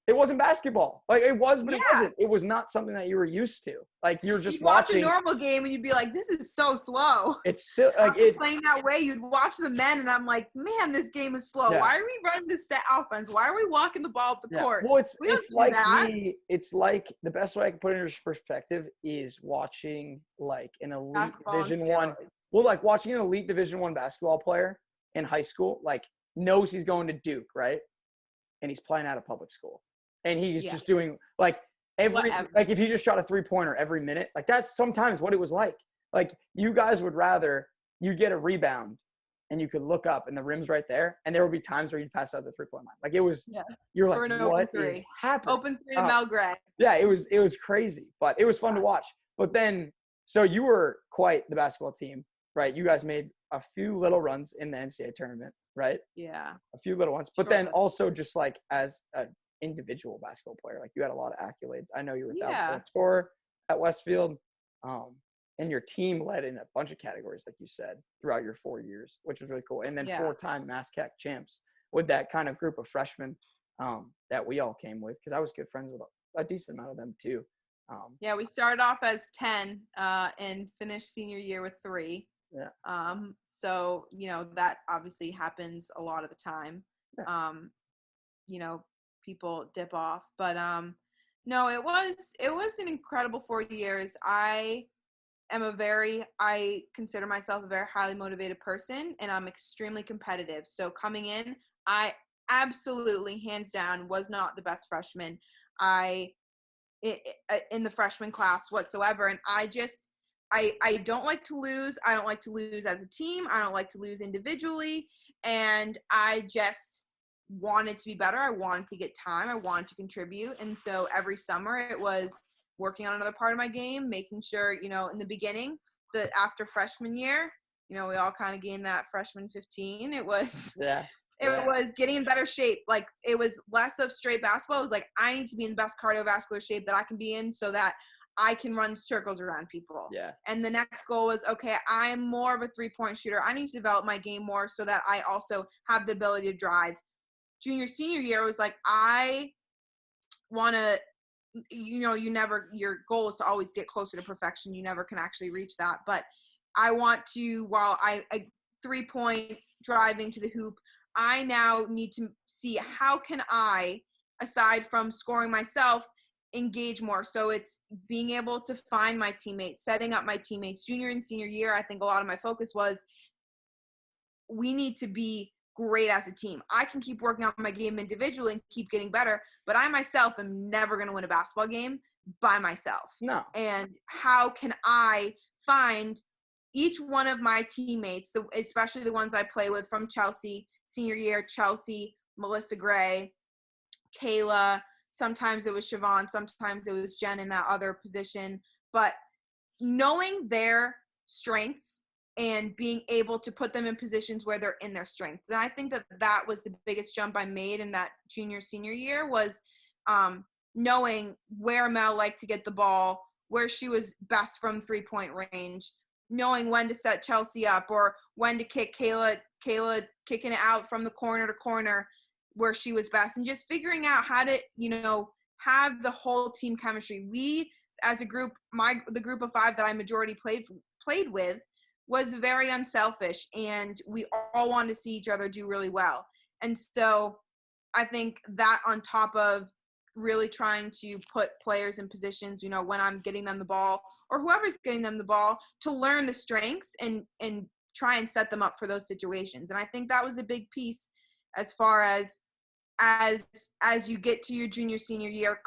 [SPEAKER 1] it wasn't basketball. Like, it was, but it wasn't. It was not something that you were used to. Like, you're just watching.
[SPEAKER 2] You'd watch a normal game and you'd be like, this is so slow.
[SPEAKER 1] It's so, like,
[SPEAKER 2] playing that way. You'd watch the men and I'm like, man, this game is slow. Why are we running this set offense? Why are we walking the ball up the court?
[SPEAKER 1] Well, it's like the best way I can put it into perspective is watching like an elite Division I. Well, like, watching an elite Division I basketball player in high school, like, knows he's going to Duke, right? And he's playing out of public school. And he's just doing, like, like, if he just shot a 3-pointer every minute, like, that's sometimes what it was like. Like, you guys would rather you get a rebound and you could look up and the rim's right there, and there would be times where you'd pass out the 3-point line. Like, it was you're like, what is happening?
[SPEAKER 2] Open 3 to Grad.
[SPEAKER 1] Yeah, it was crazy, but it was fun to watch. But then So you were quite the basketball team, right? You guys made a few little runs in the NCAA tournament, right?
[SPEAKER 2] Yeah.
[SPEAKER 1] A few little ones, but
[SPEAKER 2] Sure.
[SPEAKER 1] then also just like as an individual basketball player, like you had a lot of accolades. I know you were 1,000-point scorer at Westfield, and your team led in a bunch of categories, like you said, throughout your 4 years, which was really cool. And then 4-time MASCAC champs with that kind of group of freshmen that we all came with, because I was good friends with a decent amount of them too.
[SPEAKER 2] Yeah, we started off as 10 and finished senior year with 3.
[SPEAKER 1] Yeah.
[SPEAKER 2] So, that obviously happens a lot of the time.
[SPEAKER 1] Yeah.
[SPEAKER 2] People dip off. But no, it was an incredible 4 years. I consider myself a very highly motivated person, and I'm extremely competitive. So coming in, I absolutely, hands down, was not the best freshman in the freshman class whatsoever. And I don't like to lose. I don't like to lose as a team. I don't like to lose individually. And I just wanted to be better. I wanted to get time. I wanted to contribute. And so every summer it was working on another part of my game, making sure, in the beginning, that after freshman year, we all kind of gained that freshman 15. It was was getting in better shape. Like, it was less of straight basketball. It was like, I need to be in the best cardiovascular shape that I can be in so that I can run circles around people.
[SPEAKER 1] Yeah.
[SPEAKER 2] And the next goal was, okay, I am more of a 3-point shooter. I need to develop my game more so that I also have the ability to drive. Junior, senior year was like, I want to, your goal is to always get closer to perfection. You never can actually reach that. But I want to, while I 3-point driving to the hoop, I now need to see how can I, aside from scoring myself, engage more. So it's being able to find my teammates, setting up my teammates. Junior and senior year, I think a lot of my focus was, we need to be great as a team. I can keep working on my game individually and keep getting better, but I myself am never going to win a basketball game by myself.
[SPEAKER 1] No.
[SPEAKER 2] And how can I find each one of my teammates, especially the ones I play with from Chelsea, senior year, Chelsea, Melissa Gray, Kayla, sometimes it was Siobhan, sometimes it was Jen in that other position, but knowing their strengths and being able to put them in positions where they're in their strengths. And I think that was the biggest jump I made in that junior, senior year was knowing where Mel liked to get the ball, where she was best from 3-point range, knowing when to set Chelsea up or when to kick Kayla kicking it out from the corner to corner where she was best, and just figuring out how to, have the whole team chemistry. We, as a group, the group of 5 that I majority played with, was very unselfish, and we all wanted to see each other do really well. And so I think that, on top of really trying to put players in positions, when I'm getting them the ball or whoever's getting them the ball, to learn the strengths and try and set them up for those situations. And I think that was a big piece as far as you get to your junior, senior year,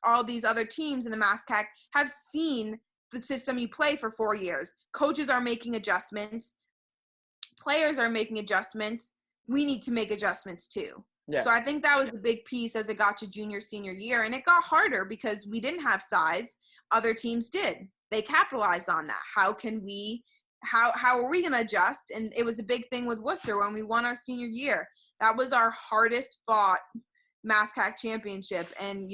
[SPEAKER 2] all these other teams in the MASCAC have seen the system you play for 4 years. Coaches are making adjustments. Players are making adjustments. We need to make adjustments too. Yeah. So I think that was a big piece as it got to junior, senior year. And it got harder because we didn't have size. Other teams did. They capitalized on that. How are we going to adjust? And it was a big thing with Worcester when we won our senior year. That was our hardest fought MASCAC championship. And,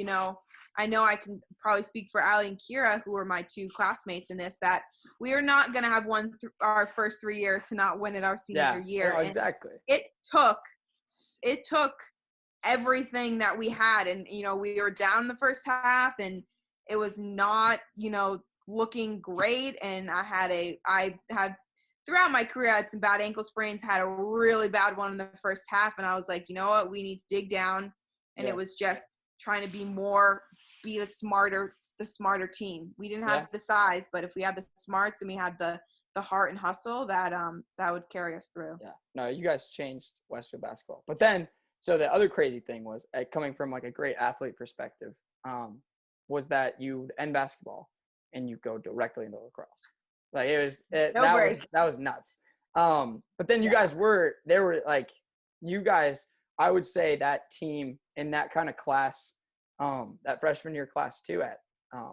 [SPEAKER 2] I know I can probably speak for Allie and Kira, who are my 2 classmates in this, that we are not going to have won our first 3 years to not win it our senior year.
[SPEAKER 1] No, exactly.
[SPEAKER 2] And it took everything that we had. And, we were down the first half and it was not, looking great. And I had throughout my career, I had some bad ankle sprains, had a really bad one in the first half. And I was like, you know what, we need to dig down. And it was just trying to be the smarter team. We didn't have the size, but if we had the smarts and we had the heart and hustle, that would carry us through.
[SPEAKER 1] Yeah. No, you guys changed Westfield basketball. But then, so the other crazy thing was, coming from like a great athlete perspective, was that you end basketball and you go directly into lacrosse. Like that was nuts. But then you guys I would say that team in that kind of class, that freshman year class too at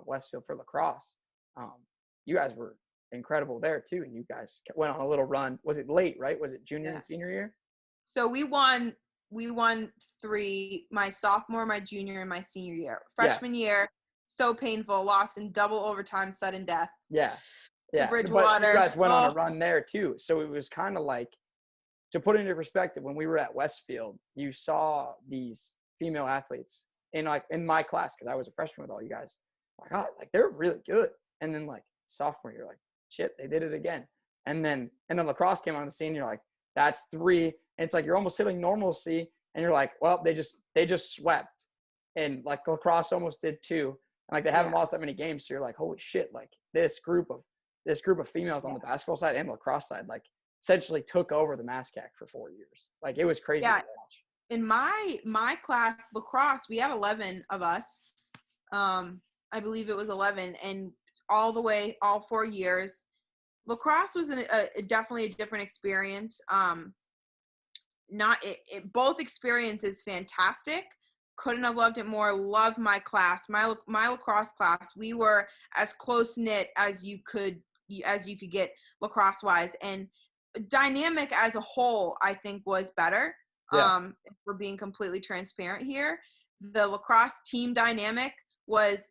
[SPEAKER 1] Westfield for lacrosse, you guys were incredible there too. And you guys went on a little run. Was it late, right? Was it junior and senior year?
[SPEAKER 2] So we won 3, my sophomore, my junior, and my senior year. Freshman year, so painful, lost in double overtime, sudden death.
[SPEAKER 1] Yeah.
[SPEAKER 2] To Bridgewater.
[SPEAKER 1] But you guys went on a run there too. So it was kind of like, to put it into perspective, when we were at Westfield, you saw these female athletes in my class, because I was a freshman with all you guys. Like, oh, like they're really good. And then like sophomore, you're like, shit, they did it again. And then lacrosse came on the scene. You're like, that's 3. And it's like you're almost hitting normalcy, and you're like, well, they just swept, and like lacrosse almost did too. And like they haven't lost that many games. So you're like, holy shit, like this group of females on the basketball side and lacrosse side, like essentially took over the MASCAC for 4 years. Like it was crazy to watch.
[SPEAKER 2] In my class, lacrosse, we had 11 of us. I believe it was 11, and all 4 years. Lacrosse was definitely a different experience. Both experiences fantastic. Couldn't have loved it more. Love my class, my lacrosse class. We were as close knit as you could get lacrosse wise, and dynamic as a whole, I think, was better. If we're being completely transparent here, the lacrosse team dynamic was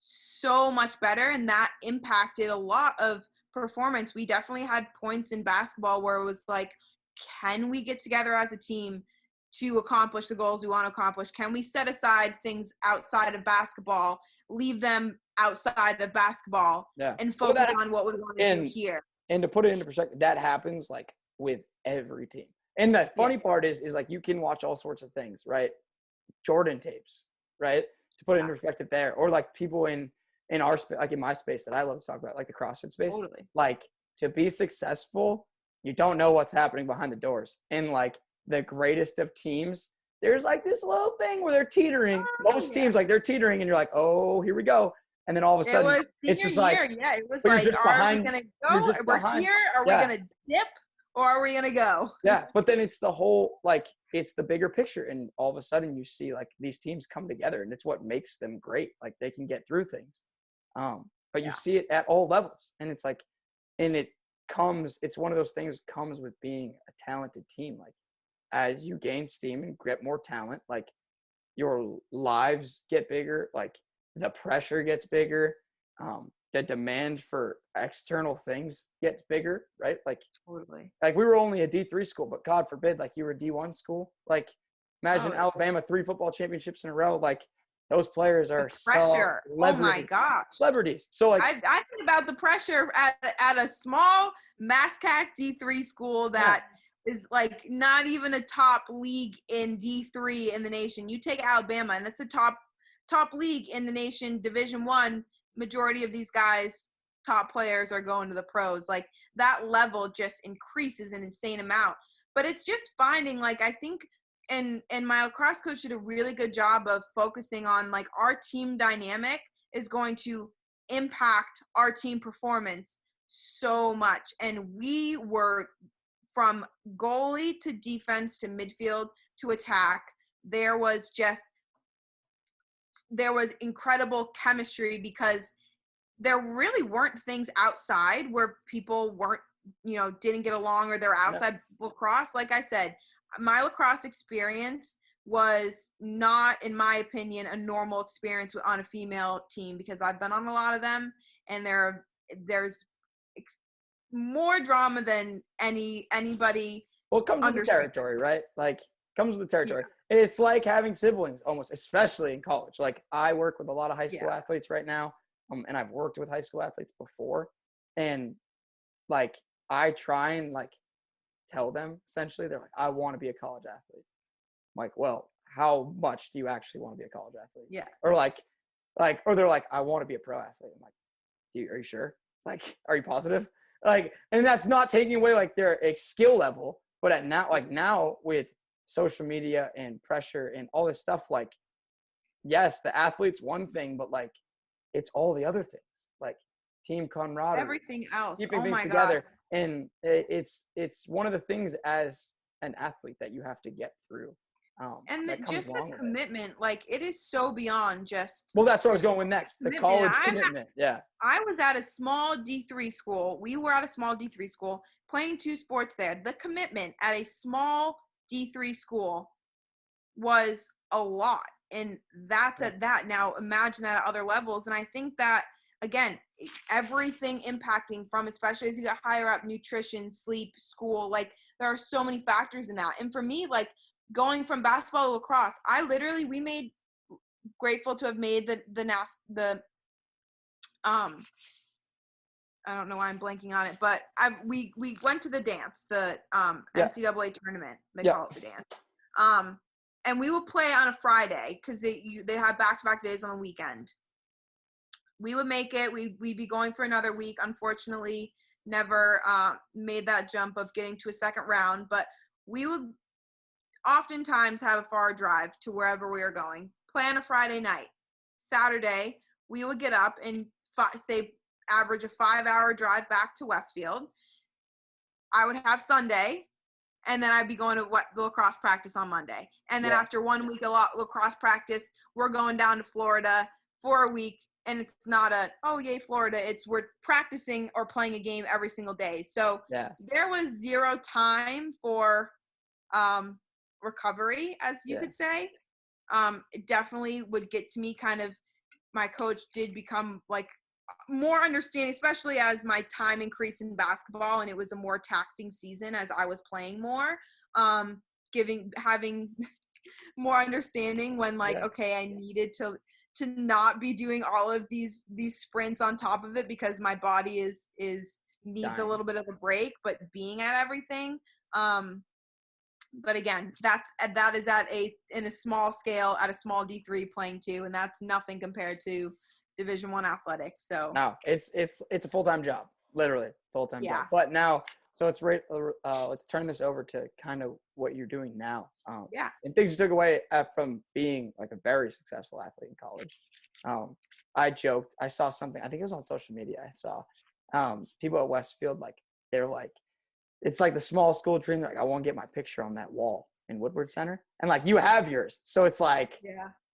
[SPEAKER 2] so much better, and that impacted a lot of performance. We definitely had points in basketball where it was like, can we get together as a team to accomplish the goals we want to accomplish? Can we set aside things outside of basketball, leave them outside of basketball, and focus on what we want to do here?
[SPEAKER 1] And to put it into perspective, that happens like with every team. And the funny part is like you can watch all sorts of things, right? Jordan tapes, right? To put it into perspective there. Or like people in our space, like in my space that I love to talk about, like the CrossFit space.
[SPEAKER 2] Totally.
[SPEAKER 1] Like to be successful, you don't know what's happening behind the doors. And like the greatest of teams, there's like this little thing where they're teetering. Most teams, like they're teetering, and you're like, oh, here we go. And then all of a sudden, it's just like,
[SPEAKER 2] it was like, are we going to go? We're here. Are we going to dip, or are we going to go?
[SPEAKER 1] Yeah. But then it's the whole, like, it's the bigger picture. And all of a sudden you see like these teams come together, and it's what makes them great. Like they can get through things. But you see it at all levels, and it's like, and it's one of those things that comes with being a talented team. Like as you gain steam and get more talent, like your lives get bigger, like the pressure gets bigger, the demand for external things gets bigger, right? Like
[SPEAKER 2] totally.
[SPEAKER 1] Like we were only a D3 school, but God forbid, like you were a D1 school. Like imagine Alabama 3 football championships in a row. Like those players are
[SPEAKER 2] pressure. Oh my gosh,
[SPEAKER 1] celebrities. So like
[SPEAKER 2] I think about the pressure at a small MASCAC D3 school that is like not even a top league in D3 in the nation. You take Alabama, and that's a top league in the nation, Division I. Majority of these guys, top players, are going to the pros. Like that level just increases an insane amount. But it's just finding, like, I think, and my lacrosse coach did a really good job of focusing on like our team dynamic is going to impact our team performance so much. And we were, from goalie to defense to midfield to attack, there was incredible chemistry, because there really weren't things outside where people weren't, didn't get along, or they're outside lacrosse. Like I said, my lacrosse experience was not, in my opinion, a normal experience on a female team, because I've been on a lot of them, and there's more drama than anybody.
[SPEAKER 1] Well, it comes with the territory, right? Like, comes with the territory. Yeah. It's like having siblings almost, especially in college. Like, I work with a lot of high school athletes right now, and I've worked with high school athletes before. And, like, I try and, like, tell them, essentially, they're like, I want to be a college athlete. I'm like, well, how much do you actually want to be a college athlete?
[SPEAKER 2] Yeah.
[SPEAKER 1] Or, or they're like, I want to be a pro athlete. I'm like, are you sure? Like, are you positive? Like, and that's not taking away, like, their skill level. But now with social media and pressure and all this stuff, like, yes, the athlete's one thing, but like it's all the other things, like team camaraderie,
[SPEAKER 2] everything else,
[SPEAKER 1] keeping things together. And it's one of the things as an athlete that you have to get through.
[SPEAKER 2] And
[SPEAKER 1] that comes
[SPEAKER 2] just the
[SPEAKER 1] along with it.
[SPEAKER 2] commitment, like it is so beyond just.
[SPEAKER 1] Well, that's what I was going with next. The college commitment. Yeah.
[SPEAKER 2] I was at a small D3 school. We were at a small D3 school playing 2 sports there. The commitment at a small D3 school was a lot. And that's at that. Now imagine that at other levels. And I think that, again, everything impacting from, especially as you get higher up, nutrition, sleep, school, like there are so many factors in that. And for me, like going from basketball to lacrosse, grateful to have made the I don't know why I'm blanking on it, but we went to the dance, the NCAA tournament. They call it the dance. And we would play on a Friday because they have back-to-back days on the weekend. We would make it. We'd be going for another week. Unfortunately, never made that jump of getting to a second round, but we would oftentimes have a far drive to wherever we were going. Play on a Friday night. Saturday, we would get up and say average a 5-hour drive back to Westfield. I would have Sunday, and then I'd be going to the lacrosse practice on Monday. And then after 1 week of lacrosse practice, we're going down to Florida for a week. And it's not oh, yay, Florida. It's we're practicing or playing a game every single day. So there was zero time for recovery, as you could say. It definitely would get to me kind of, my coach did become like more understanding, especially as my time increased in basketball and it was a more taxing season as I was playing more, having more understanding when okay, I needed to not be doing all of these sprints on top of it because my body needs dying. A little bit of a break, but being at everything. But again, that is in a small scale at a small D3 playing 2, and that's nothing compared to Division I athletics. So no,
[SPEAKER 1] it's a full-time job, literally full-time job. But now, so let's turn this over to kind of what you're doing now. And things you took away from being like a very successful athlete in college. I joked, I saw something, I think it was on social media. I saw people at Westfield, like they're like, it's like the small school dream. Like, I want to get my picture on that wall in Woodward Center. And like, you have yours. So it's like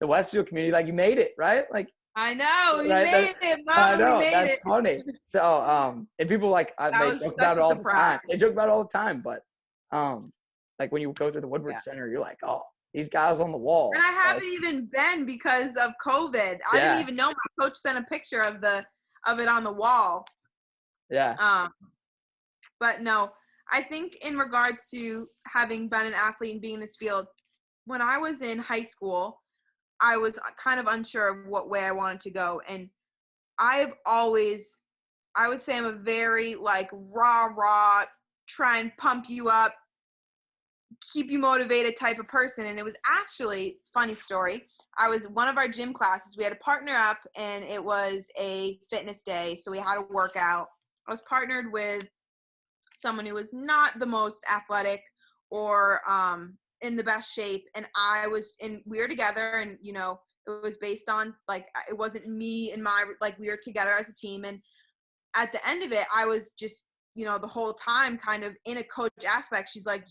[SPEAKER 1] the Westfield community, like you made it, right? Like,
[SPEAKER 2] I know, we made it, Mom.
[SPEAKER 1] I know, that's funny. So, and people like, they joke about it all the time. They joke about it all the time, but like when you go through the Woodward Center, you're like, oh, these guys on the wall.
[SPEAKER 2] And I haven't even been because of COVID. I didn't even know my coach sent a picture of it on the wall. Yeah. But no, I think in regards to having been an athlete and being in this field, when I was in high school, I was kind of unsure of what way I wanted to go. And I would say I'm a very like rah, try and pump you up, keep you motivated type of person. And it was actually, funny story, one of our gym classes, we had to partner up and it was a fitness day. So we had a workout. I was partnered with someone who was not the most athletic or in the best shape, and we were together, and it was based on like, it wasn't me and we were together as a team. And at the end of it, I was just the whole time kind of in a coach aspect. She's like,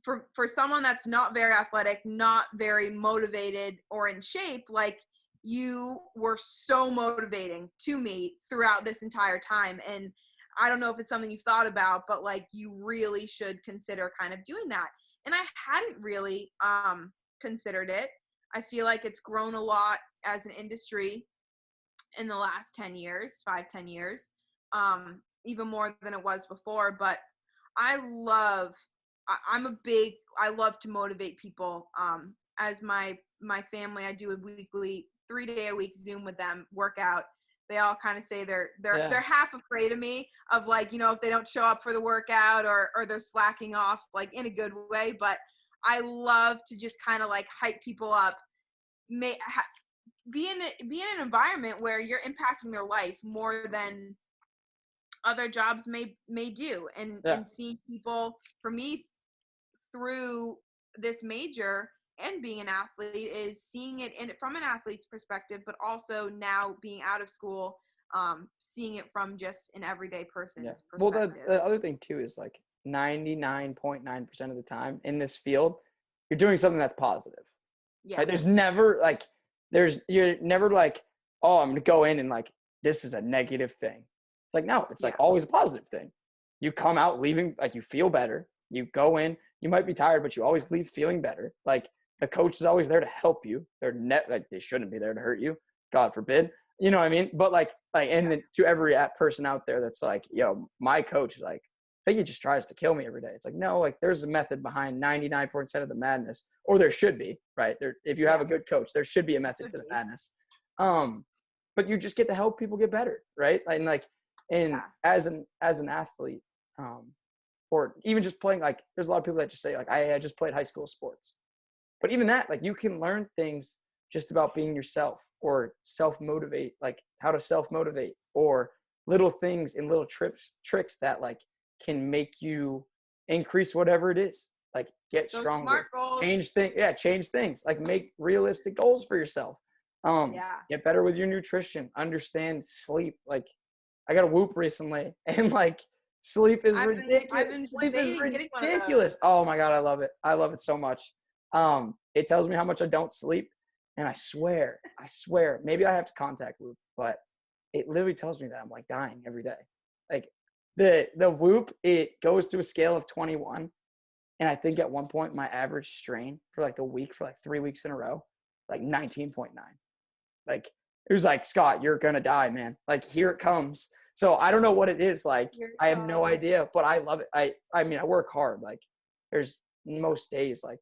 [SPEAKER 2] for someone that's not very athletic, not very motivated or in shape, like you were so motivating to me throughout this entire time. And I don't know if it's something you've thought about, but like you really should consider kind of doing that. And I hadn't really considered it. I feel like it's grown a lot as an industry in the last 10 years, 5-10 years, even more than it was before. But I love to motivate people. As my family, I do a weekly 3-day-a-week Zoom with them workout. They all kind of say they're half afraid of me of like, if they don't show up for the workout or they're slacking off, like in a good way. But I love to just kind of like hype people up, be in an environment where you're impacting their life more than other jobs may do. And seeing people, for me, through this major and being an athlete, is seeing it from an athlete's perspective, but also now being out of school, seeing it from just an everyday person's perspective.
[SPEAKER 1] Well, the other thing too is like 99.9% of the time in this field, you're doing something that's positive.
[SPEAKER 2] Yeah.
[SPEAKER 1] Right? You're never like, oh, I'm going to go in and like, this is a negative thing. It's like, no, it's like always a positive thing. You come out leaving, like you feel better. You go in, you might be tired, but you always leave feeling better. Like the coach is always there to help you. Like they shouldn't be there to hurt you. God forbid. You know what I mean? But and then to every person out there that's like, yo, my coach is like, I think he just tries to kill me every day. It's like, no, like there's a method behind 99% of the madness, or there should be, right? If you have a good coach, there should be a method to the madness. But you just get to help people get better, right? And as an athlete, or even just playing, like there's a lot of people that just say like, I just played high school sports, but even that, like you can learn things just about being yourself, or self-motivate, like how to self-motivate, or little things and little tricks that like can make you increase whatever it is, like get stronger, change things, like make realistic goals for yourself. Get better with your nutrition, understand sleep. Like I got a Whoop recently, and like sleep is ridiculous. Sleep is ridiculous. Oh my God, I love it. I love it so much. It tells me how much I don't sleep, and I swear, maybe I have to contact Whoop, but it literally tells me that I'm like dying every day. Like the Whoop, it goes to a scale of 21. And I think at one point my average strain for like the week, for like 3 weeks in a row, like 19.9. Like it was like, Scott, you're going to die, man. Like here it comes. So I don't know what it is. Like I have no idea, but I love it. I mean, I work hard. Like there's most days, like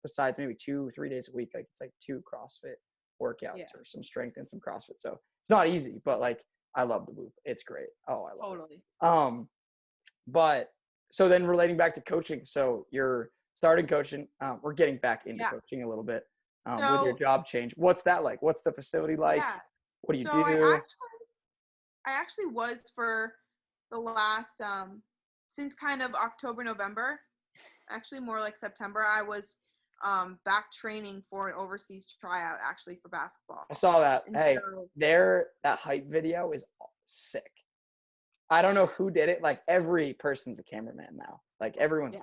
[SPEAKER 1] besides maybe 2-3 days a week, like it's like 2 CrossFit workouts or some strength and some CrossFit. So it's not easy, but like I love the Whoop. It's great. Oh, I love it. But so then relating back to coaching, so you're starting coaching. We're getting back into coaching a little bit with your job change. What's that like? What's the facility like? Yeah. What do you do?
[SPEAKER 2] I actually was for the last since kind of October, November, actually more like September. I was back training for an overseas tryout actually for basketball.
[SPEAKER 1] I saw that. And that hype video is sick. I don't know who did it. Like every person's a cameraman now. Like everyone,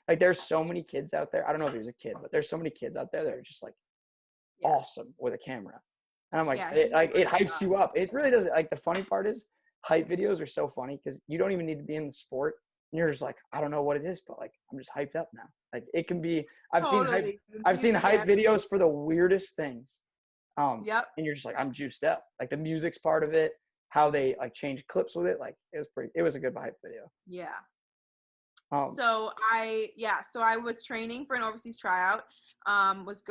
[SPEAKER 1] like there's so many kids out there. I don't know if he was a kid, but there's so many kids out there that are just like awesome with a camera. And I'm like, it hypes you up. It really does. Like the funny part is hype videos are so funny because you don't even need to be in the sport. And you're just like, I don't know what it is, but like, I'm just hyped up now. Like it can be, I've seen hype videos for the weirdest things. And you're just like, I'm juiced up. Like the music's part of it, how they like change clips with it. Like it was a good hype video.
[SPEAKER 2] Yeah. So I was training for an overseas tryout, was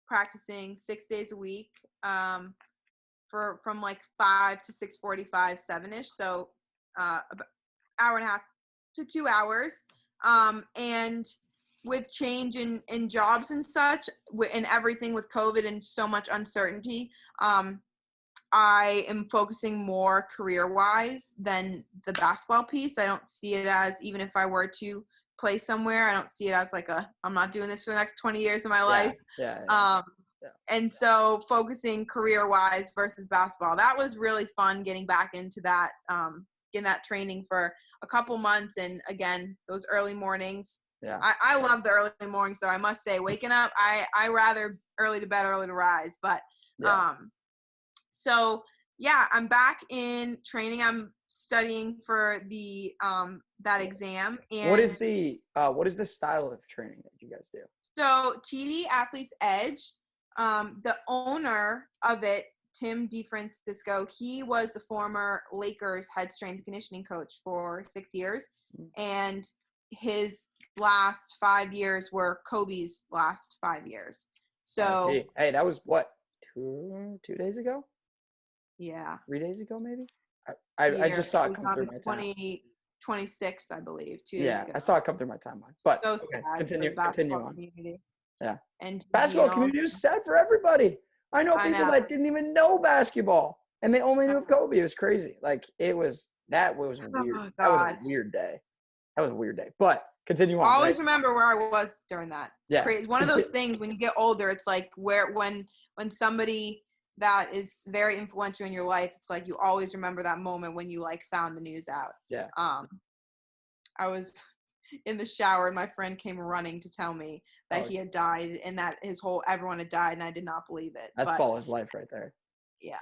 [SPEAKER 2] practicing 6 days a week, from like 5 to 6:45, 7-ish. So, about hour and a half to 2 hours. And with change in jobs and such, and everything with COVID and so much uncertainty, I am focusing more career-wise than the basketball piece. I don't see it as, even if I were to play somewhere, I don't see it as like I'm not doing this for the next 20 years of my life. And so focusing career-wise versus basketball, that was really fun getting back into that, getting that training for a couple months. And again, those early mornings. Yeah. I love the early mornings though. I must say, waking up, I rather early to bed, early to rise. But so yeah, I'm back in training. I'm studying for the that exam. And
[SPEAKER 1] what is the style of training that you guys do?
[SPEAKER 2] So TD Athletes Edge, the owner of it, Tim DeFrancisco, he was the former Lakers head strength and conditioning coach for 6 years, and his last 5 years were Kobe's last 5 years. So
[SPEAKER 1] hey, that was what, two days ago?
[SPEAKER 2] Yeah.
[SPEAKER 1] 3 days ago, maybe? I just saw it come through my timeline.
[SPEAKER 2] 26th, I believe, 2 days ago.
[SPEAKER 1] Yeah, I saw it come through my timeline. But
[SPEAKER 2] so sad
[SPEAKER 1] continue on.
[SPEAKER 2] Community.
[SPEAKER 1] Yeah.
[SPEAKER 2] And
[SPEAKER 1] basketball community is sad for everybody. I know people that didn't even know basketball and they only knew of Kobe. It was crazy. Like that was weird.
[SPEAKER 2] Oh,
[SPEAKER 1] that was a weird day. But continue on.
[SPEAKER 2] I always remember where I was during that. It's crazy. One of those things when you get older, it's like when somebody that is very influential in your life, it's like you always remember that moment when you like found the news out.
[SPEAKER 1] Yeah.
[SPEAKER 2] I was in the shower and my friend came running to tell me that he had died and that everyone had died, and I did not believe it.
[SPEAKER 1] That's Paul's life right there.
[SPEAKER 2] Yeah.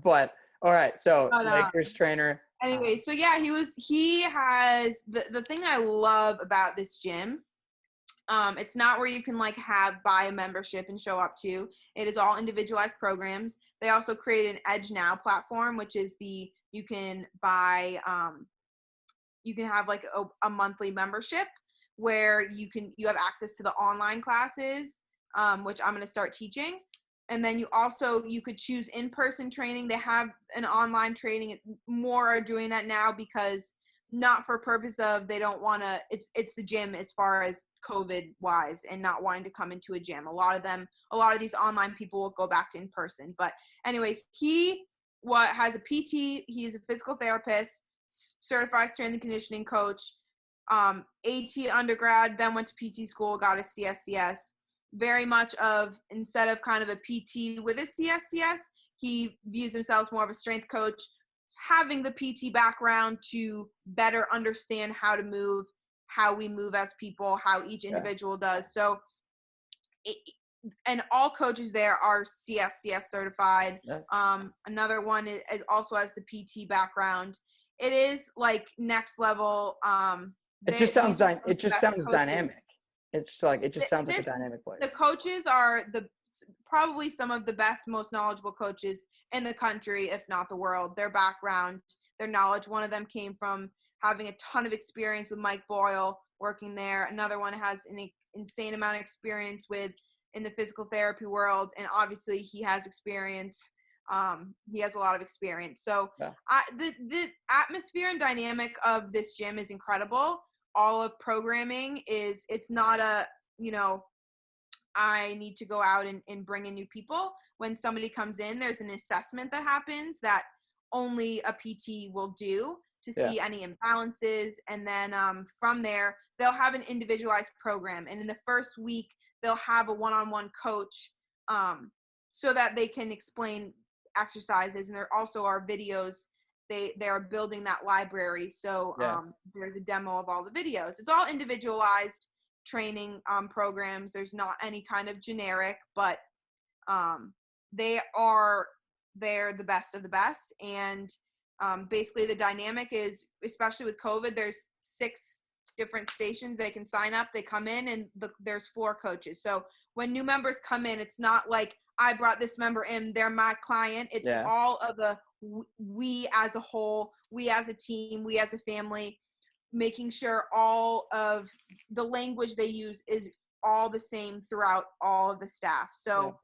[SPEAKER 1] But all right, so Lakers trainer.
[SPEAKER 2] Anyway, so yeah, he has the thing I love about this gym. It's not where you can buy a membership and show up to. It is all individualized programs. They also created an Edge Now platform, which is you can buy, you can have a monthly membership where you have access to the online classes, which I'm going to start teaching. And then you could choose in-person training. They have an online training. More are doing that now because not for purpose of they don't want to, it's the gym as far as COVID wise and not wanting to come into a gym. A lot of these online people will go back to in person. But anyways, he has a PT. He's a physical therapist, certified strength and conditioning coach, AT undergrad, then went to PT school, got a CSCS. Very much instead of kind of a PT with a CSCS, he views himself more of a strength coach, having the PT background to better understand how to move, how we move as people, how each individual does. So, and all coaches there are CSCS certified. Yeah. Another one is also has the PT background. It is next level.
[SPEAKER 1] It just sounds dynamic. It just sounds like a dynamic place.
[SPEAKER 2] The coaches are probably some of the best, most knowledgeable coaches in the country, if not the world. Their background, their knowledge. One of them came from having a ton of experience with Mike Boyle working there. Another one has an insane amount of experience in the physical therapy world, and obviously he has experience. He has a lot of experience. So yeah. The atmosphere and dynamic of this gym is incredible. All of programming it's not I need to go out and bring in new people. When somebody comes in, there's an assessment that happens that only a PT will do to see any imbalances. And then from there, they'll have an individualized program. And in the first week, they'll have a one-on-one coach so that they can explain exercises. And there also are videos. They are building that library. So there's a demo of all the videos. It's all individualized training programs. There's not any kind of generic, but they're the best of the best. And basically the dynamic is, especially with COVID, there's 6 different stations they can sign up. They come in and there's 4 coaches. So when new members come in, it's not like I brought this member in, they're my client. It's all of the we as a whole, we as a team, we as a family, making sure all of the language they use is all the same throughout all of the staff. So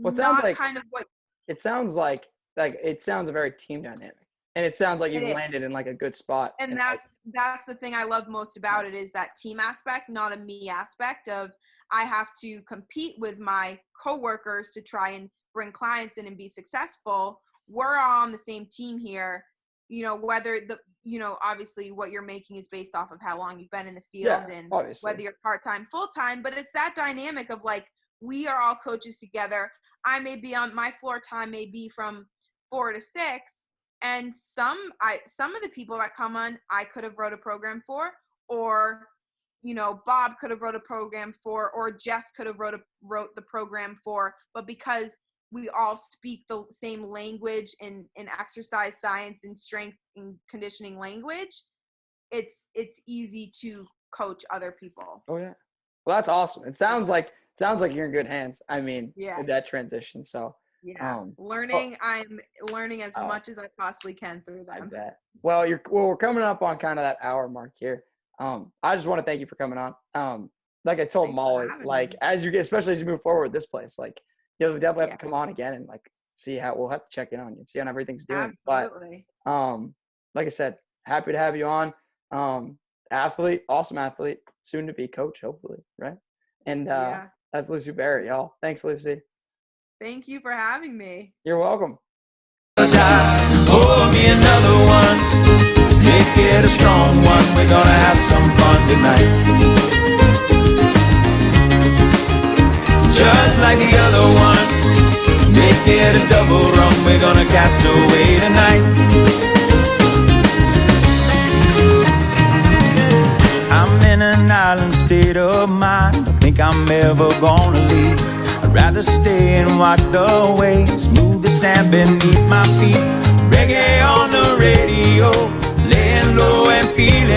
[SPEAKER 1] it sounds like it sounds a very team dynamic. And it sounds like you've landed in a good spot.
[SPEAKER 2] And that's the thing I love most about it, is that team aspect, not a me aspect of I have to compete with my coworkers to try and bring clients in and be successful. We're all on the same team here. Whether obviously what you're making is based off of how long you've been in the field and obviously whether you're part-time, full-time, but it's that dynamic of we are all coaches together. I may be on my floor time may be from 4 to 6. And some of the people that come on, I could have wrote a program for, or, Bob could have wrote a program for, or Jess could have wrote the program for, but because we all speak the same language in exercise science and strength and conditioning language, it's easy to coach other people.
[SPEAKER 1] Oh yeah. Well, that's awesome. It sounds like you're in good hands. I mean, with that transition. So
[SPEAKER 2] yeah, I'm learning as much as I possibly can through them.
[SPEAKER 1] I bet. Well, we're coming up on kind of that hour mark here. I just want to thank you for coming on. Like I told Molly, especially as you move forward with this place, you'll definitely have to come on again and see how we'll have to check in on you and see how everything's doing.
[SPEAKER 2] Absolutely.
[SPEAKER 1] But like I said, happy to have you on. Awesome athlete, soon to be coach, hopefully, right? And that's Lucy Barrett, y'all. Thanks, Lucy.
[SPEAKER 2] Thank you for having me.
[SPEAKER 1] You're welcome.
[SPEAKER 3] Pour me another one. Make it a strong one. We're gonna have some fun tonight. Just like the other one. Make it a double rum. We're gonna cast away tonight. I'm in an island state of mind. I think never gonna leave. I'd rather stay and watch the waves move the sand beneath my feet. Reggae on the radio, laying low and feeling